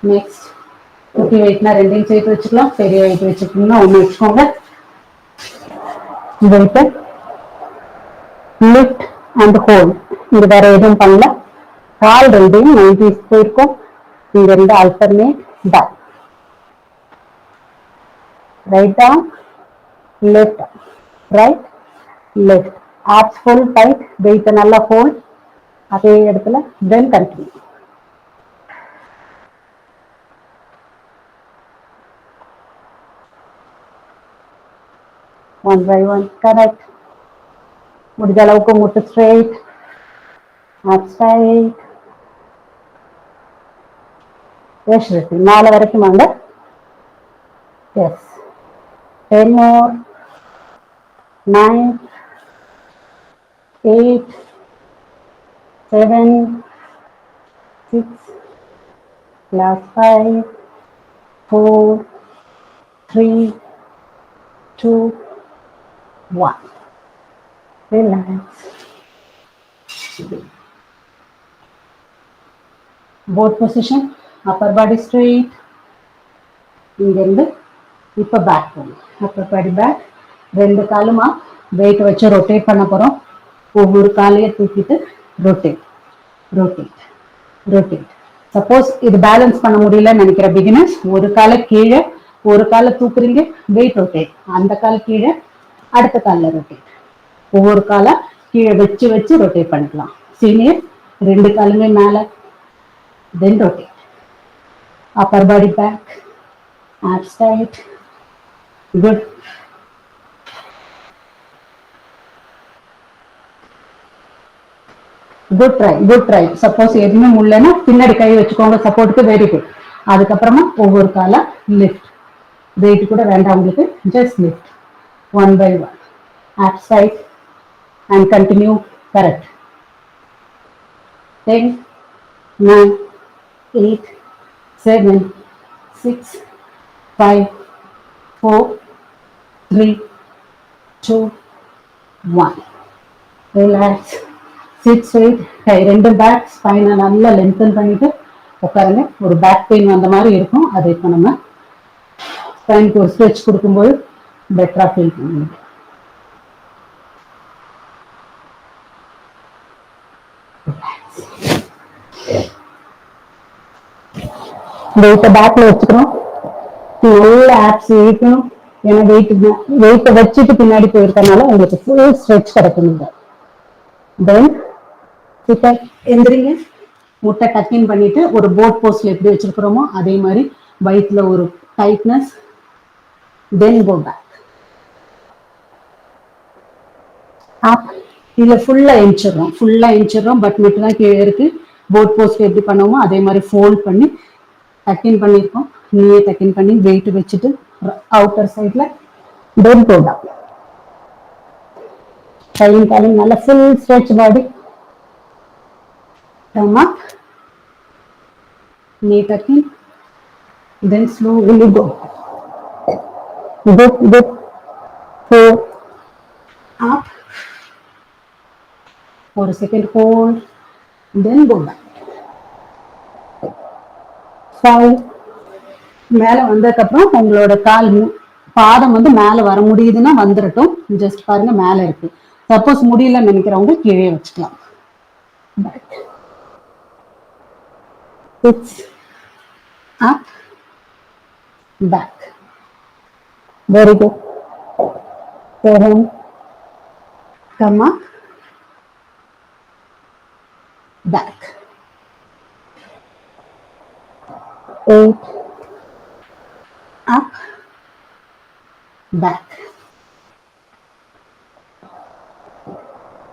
Next. குட்டி வெயிட்னா ரெண்டையும் சேர்த்து வச்சுக்கலாம். பெரிய வெயிட் வச்சுக்கணும்னா ஒன்று வச்சுக்கோங்க. Weight lift and hold. இது வேற எதுவும் பண்ணல. கால் ரெண்டையும் 90 போயிருக்கோம். இங்க ரெண்டு alternate down, right down, left, right, left. Abs full tight, weight நல்லா ஹோல்ட் அதே இடத்துல. Then continue. One by one. Correct. முடிஞ்ச அளவுக்கு முட்டு ஸ்ட்ரெயிட், அப் ஸ்ட்ரைட். எஸ் ரிட்டி மேல வரைக்கும் வாங்க. Yes. 10 more. 9, 8, 7, 6, plus 5, 4, 3, 2, 1. Relax. Both position, upper body straight. இங்கிருந்து இப்ப பேக் போகணும். Appar body back. ரெண்டு காலுமா வெயிட் வச்சு ரொட்டேட் பண்ண போறோம். ஒவ்வொரு காலையை தூக்கிட்டு ரொட்டேட் ரொட்டேட் ரொட்டேட். சப்போஸ் இது பேலன்ஸ் பண்ண முடியலன்னு நினைக்கிற பிகினர்ஸ் ஒரு காலை கீழே ஒரு காலை தூக்குறீங்க, வெயிட் ரொட்டேட். அந்த கால் கீழே, அடுத்த காலில் ரொட்டேட். ஒவ்வொரு காலை கீழே வச்சு வச்சு ரொட்டேட் பண்ணிக்கலாம். சீனியர் ரெண்டு காலுமே மேல, then rotate. Upper body back, abs tight. Good. Good try. Suppose எதுவுமே முடியலன்னா பின்னாடி கை வச்சுக்கோங்க சப்போர்ட்டுக்கு. Very good. அதுக்கப்புறமா ஒவ்வொரு காலா லிஃப்ட். வெயிட் கூட வேண்டாம் உங்களுக்கு, just lift one by one. abs tight and continue. Correct. 10, 9, 8, 7, 6, 5, 4, 3, 2, 1. Relax. Sit straight. கை ரெண்டு பேக் ஸ்பைனை நல்லா லென்த்தன் பண்ணிட்டு உட்காருங்க. ஒரு பேக் பெயின் வந்த மாதிரி இருக்கும். அதை இப்போ நம்ம ஸ்பைனுக்கு ஒரு ஸ்ட்ரெச் கொடுக்கும்போது பெட்டரா ஃபீல் பண்ணுங்க. வெயிட்ட பேக்ல வச்சுக்கிறோம். நல்ல ஆப்ஸ் இழுக்கணும். ஏன்னா வெயிட்ட வச்சுட்டு பின்னாடி போயிருக்கனால உங்களுக்கு ஃபுல் ஸ்ட்ரெச் கிடைக்கணும். தென் எந்திரிங்க. முட்டை டக்கின் பண்ணிட்டு ஒரு போட் போஸ்ட்ல எப்படி வச்சிருக்கிறோமோ அதே மாதிரி வயிற்றுல ஒரு டைட்னஸ். தென் கோ பேக் அப். இதுல ஃபுல்லா எஞ்சிடுறோம். பட் மட்டும் தான் கீழே இருக்கு. போட் போஸ்ட் எப்படி பண்ணுவோமோ அதே மாதிரி ஃபோல்ட் பண்ணி டக்கின் பண்ணியிருக்கோம். நீயே டக்கின் பண்ணி வெயிட் வச்சுட்டு அவுட்டர் சைட்ல தென் கோ டவுன். கையும் காலையும் நல்லா full stretch body. Come up, knee tucking, then slowly go. Good. 4, up. For a second hold, then go back. 5. மேல வந்ததுக்கு அப்புறம் உங்களோட கால் பாதம் வந்து மேல வர முடியுதுன்னா வந்துடட்டும். ஜஸ்ட் பாருங்க மேல இருக்கு. சப்போஸ் முடியலன்னு நினைக்கிறவங்க கீழே வச்சுக்கலாம். Back. 6, up, back. Very good. 7, come up, back. 8, up, back.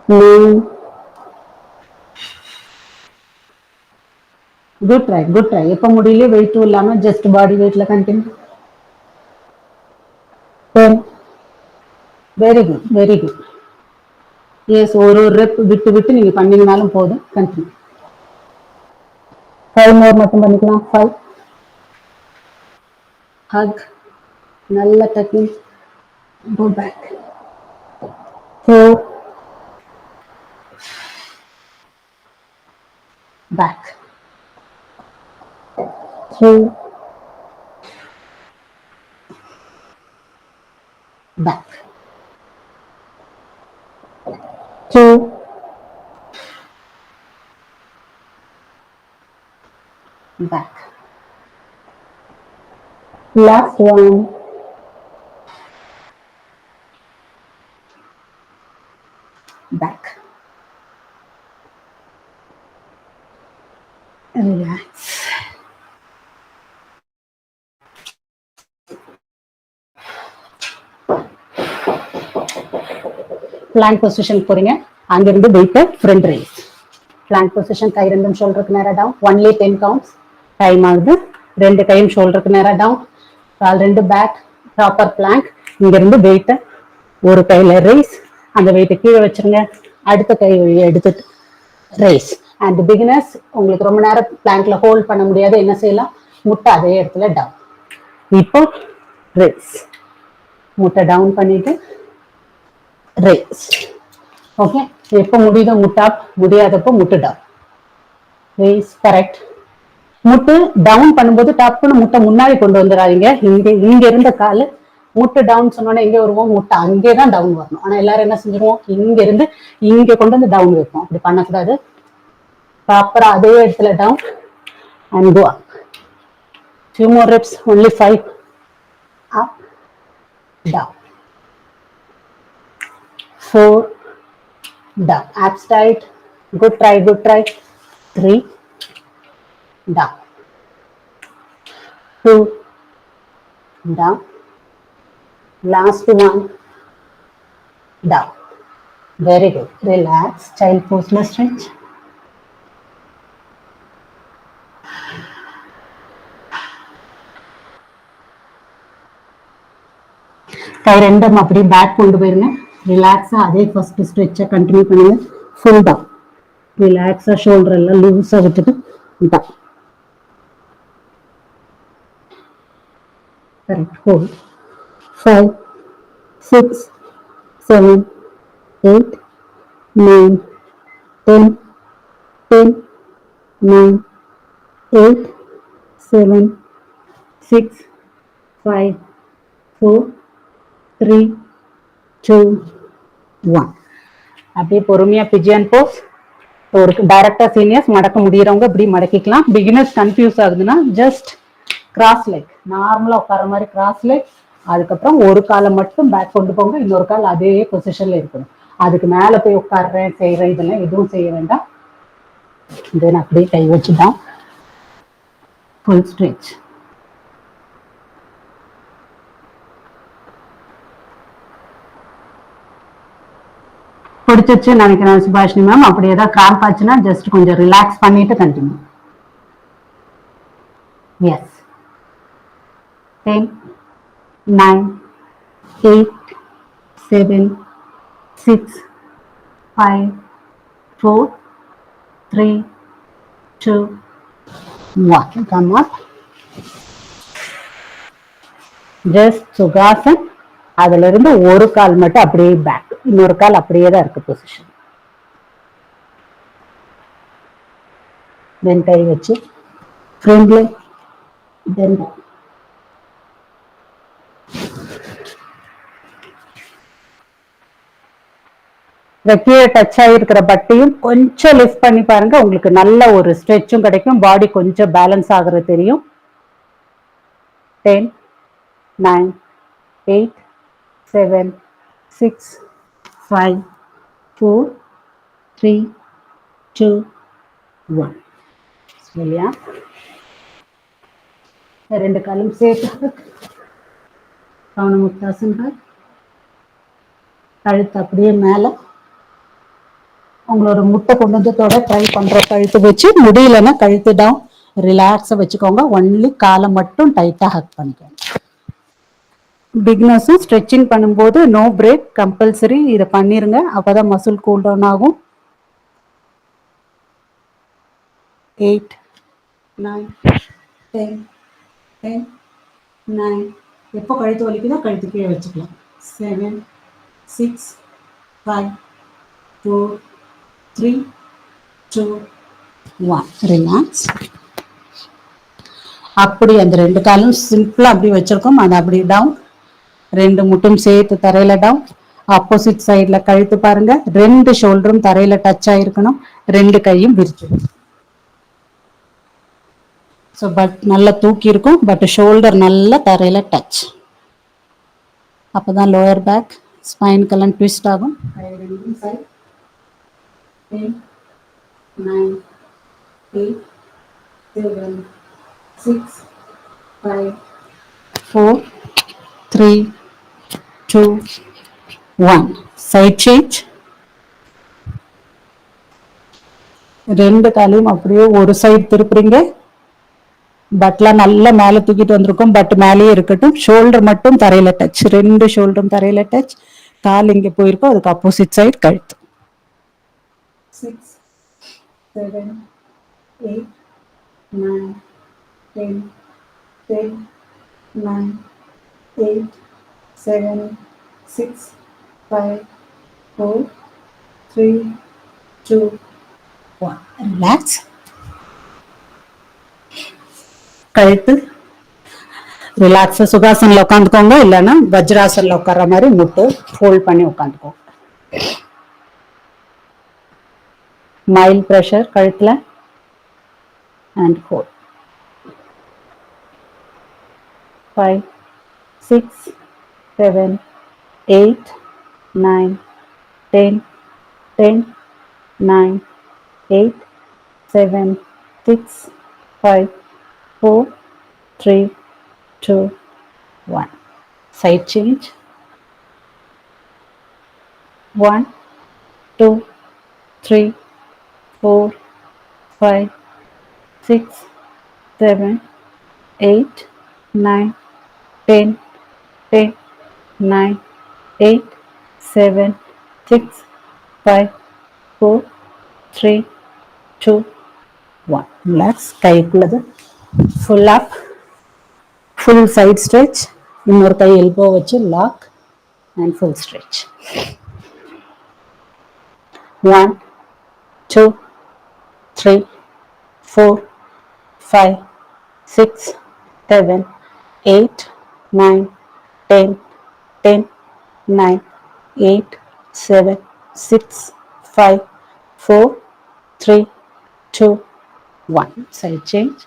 9. Good try. எப்ப முடியல வெயிட்டும் இல்லாம ஜஸ்ட் பாடி வெயிட்ல கண்டினியூ. 10. Very good. எஸ், ஒரு ரெப் விட்டு நீங்க பண்ணீங்கனாலும் போதும். கண்டினியூ. 5 மோர் மட்டும் பண்ணிக்கலாம். 5. ஹக். நல்ல tucking. Go back. 4, back. 3, back. 2, back. Last one. Back. Relax. Plank position போறீங்க. அங்கிருந்து weight front raise. Plank position. கை ரெண்டும் ஷோல்டருக்கு நேரா டவுன். Only 10 counts. டைம் ஆகுது. ரெண்டு கையும் ஷோல்டருக்கு நேரா டவுன். கால் ரெண்டு பேக். Proper blank. இங்க இருந்து வெயிட்ட ஒரு கையில ரேஸ். அந்த வெயிட்ட கீழே வச்சிருங்க. அடுத்த கை எடுத்துட்டு ரேஸ். அண்ட் பிகினர்ஸ் உங்களுக்கு ரொம்ப நேரம் பிளாங்க்ல ஹோல்ட் பண்ண முடியாது. என்ன செய்யலாம்? முட்டை அதே இடத்துல டவுன். இப்போ ரேஸ். முட்டை டவுன் பண்ணிட்டு ரேஸ். ஓகே. எப்போ முடியுதோ முட்டை அப், முடியாதப்போ முட்டை டவுன். ரேஸ். கரெக்ட். முட்டு டவுன் பண்ணும்போது டப்புன்னு முட்டை முன்னாடி கொண்டு வந்துடாதீங்க. இங்க இருந்த காலு முட்டை டவுன் சொன்னோன்னா எங்க வருவோம்? முட்டை அங்கேதான் டவுன் வரணும். ஆனா எல்லாரும் என்ன செஞ்சிருவோம்? இங்க இருந்து இங்க கொண்டு வந்து டவுன் வைப்போம். அப்படி பண்ணக்கூடாது. ப்ராப்பரா அதே இடத்துல down and go up. Few more reps. Only 5. Up, down. 4, down. Abs tight. Good try, good try. 3, down. 2, down. Last one, down. Very good. Relax. Child pose stretch. கை ரெண்டும் அப்படியே பேக் கொண்டு போயிருங்க. ரிலாக்ஸா அதே ஃபர்ஸ்ட் ஸ்ட்ரெச்சை கண்டினியூ பண்ணுங்க. Full down. ரிலாக்ஸா ஷோல்டர் எல்லாம் லூஸா விட்டுட்டு டவுன். கரெக்ட். ஹோல்ட். 5, 6, 7, 8, 9, 10, 10, 9, 8, 7, 6, 5, 4, 3, 2, 1. அப்படியே பொறுமையா பிஜியன் போஸ். ஒரு டைரக்டா சீனியர்ஸ் மடக்க முடியறவங்க இப்படி மடக்கிக்கலாம். பிகினர்ஸ் கன்ஃபியூஸ் ஆகுதுன்னா ஜஸ்ட் கிராஸ் லெக், நார்மலா உட்கார மாதிரி கிராஸ் லெக். அதுக்கப்புறம் ஒரு காலை மட்டும் பேக் கொண்டு போங்க, இன்னொரு கால் அதே பொசிஷன்ல இருக்கணும். அதுக்கு மேல போய் உட்கார்றேன் செய்யறேன் இதெல்லாம் எதுவும் செய்ய வேண்டாம். தென் அப்படியே கை வச்சுதான் ஃபுல் ஸ்ட்ரெச். பிடிச்சிச்சு நினைக்கிறேன் சுபாஷினி மேம். அப்படி ஏதாவது கிராம்ப் ஆச்சுன்னா ஜஸ்ட் கொஞ்சம் ரிலாக்ஸ் பண்ணிட்டு continue. S. 10, 9, 8, 7, 6, 5, 4, 3, 2, 1. Come up. Just Sukhasan. அதுல இருந்து ஒரு கால் மட்டும் அப்படியே பேக், இன்னொரு கால் அப்படியே தான் இருக்கு பொசிஷன். தென் கை வச்சு ஃப்ரண்ட்ல தென் ரெக்கைய டச் ஆகிருக்கிற பட்டையும் கொஞ்சம் லிஃப்ட் பண்ணி பாருங்க. உங்களுக்கு நல்ல ஒரு ஸ்ட்ரெச்சும் கிடைக்கும். பாடி கொஞ்சம் பேலன்ஸ் ஆகுறது தெரியும். 10, 9, 8, 7, 6, 5, 4, 3, 2, 1. சரியா? ரெண்டு காலும் சேர்த்து கவனமுக்தாசன்கள். கழுத்து அப்படியே மேல உங்களோட முட்டை கொண்டு வந்து தொட ட்ரை பண்ற. கழுத்து வச்சு முடியலன்னா கழுத்து டவுன். ரிலாக்ஸா வச்சுக்கோங்க. ஒன்லி காலை மட்டும் டைட்டா ஹக் பண்ணிக்கோங்க. பிகினர்ஸும் ஸ்ட்ரெச்சிங் பண்ணும்போது நோ பிரேக் கம்பல்சரி. இதை பண்ணிருங்க, அப்பதான் மசில் கூல் டவுன் ஆகும். 8, 9, 10, 10, 9. எப்போ கழுத்து வலிக்குதோ கழுத்து கீழே வச்சுக்கலாம். 7, 6, 5, 4, 3, 2, 1. ரிலாக்ஸ். அப்படி அந்த ரெண்டு காலும் சிம்பிளா அப்படி வச்சிருக்கோம். அது அப்படி டவுன். ரெண்டு முட்டும் சேர்த்து தரையில டவுன். ஆப்போசிட் சைட்ல கழுத்து பாருங்க. ரெண்டு ஷோல்டரும் தரையில டச் ஆயிருக்கணும். ரெண்டு கையும் விரிச்சு. ஸோ பட் நல்லா தூக்கி இருக்கும். பட் ஷோல்டர் நல்லா தரையில டச். அப்பதான் லோயர் பேக் ஸ்பைனுக்கெல்லாம் ட்விஸ்ட் ஆகும். 10, 9, 8, 7, 6, 5, 4, 3, 2, 1. Side change. ரெண்டு காலையும் அப்படியே ஒரு சைடு திருப்புறீங்க. பட்லாம் நல்லா மேல தூக்கிட்டு வந்திருக்கும். பட் மேலேயே இருக்கட்டும். ஷோல்டர் மட்டும் தரையில டச். ரெண்டு ஷோல்டரும் தரையில டச். கால் இங்க போயிருக்கோம். அதுக்கு ஆப்போசிட் சைடு கழுத்து. 6, 7, 8, 9, 10, 10, 9, 8, 7, 6, 5, 4, 3, 2, 1. ரிலாக்ஸ். கழுத்து ரிலாக்ஸா சுகாசன்ல உட்காந்துக்கோங்க. இல்லைன்னா வஜ்ராசன்ல உட்கார்ற மாதிரி முட்டு ஃபோல்ட் பண்ணி உட்காந்துக்கோங்க. மைல்ட் ப்ரெஷர் கழுத்துல and hold. 5, 6, 7, 8, 9, 10, 10, 9, 8, 7, 6, 5, 4, 3, 2, 1. Side change. 1, 2, 3, 4, 5, 6, 7, 8, 9, 10, 10, 9, 8, 7, 6, 5, 4, 3, 2, 1. Relax. கைக்குள்ளது full up, full side stretch. இன்னொரு கை elbow வச்சு lock and full stretch. 1, 2, 3, 4, 5, 6, 7, 8, 9, 10, 10, 9, 8, 7, 6, 5, 4, 3, 2, 1. Side change.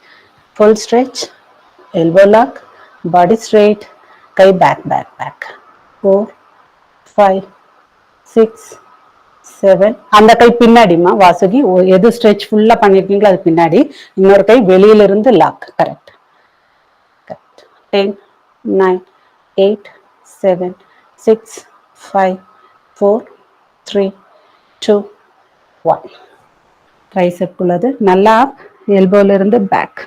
Full stretch. Elbow lock. Body straight. Kai back, back, back. 4, 5, 6, 7. அந்த கை பின்னாடிமா வாசுகி எது ஸ்ட்ரெச் ஃபுல்லா பண்ணிருக்கீங்களோ அது பின்னாடி. இன்னொரு கை வெளியில இருந்து லாக். Correct correct. 10, 9, 8, 7, 6, 5, 4, 3, 2, 1. ட்ரைசெப் உள்ளது. நல்லா எல்போல இருந்து பேக்.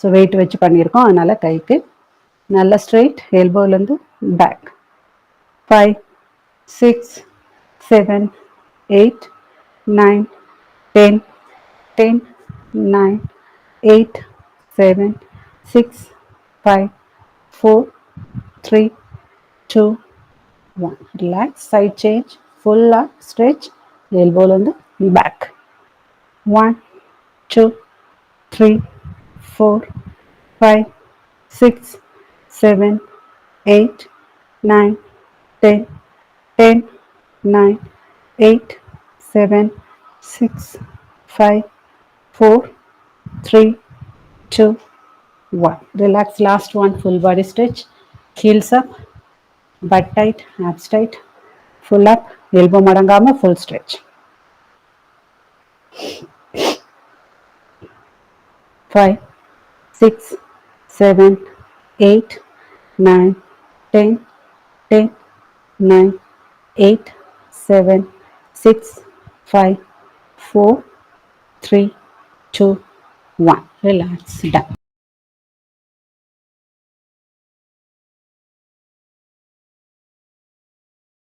ஸோ வெயிட் வச்சு பண்ணியிருக்கோம், அதனால கைக்கு நல்லா straight. எல்போலேருந்து back. 5, 6, 7, 8, 9, 10, 10, 9, 8, 7, 6, 5, 4, 3, 2, 1. Relax. Side change. Full up. Stretch. Elbow back. 1, 2, 3, 4, 5, 6, 7, 8, 9, 10, 10, 9, 8, 7, 6, 5, 4, 3, 2, 1. Relax. Last one. Full body stretch. Heels up. Butt tight. Abs tight. Full up. Elbow madangama. Full stretch. 5, 6, 7, 8, 9, 10, 10, 9, 8, 7, 6, 5, 4, 3, 2, 1. Relax. Done.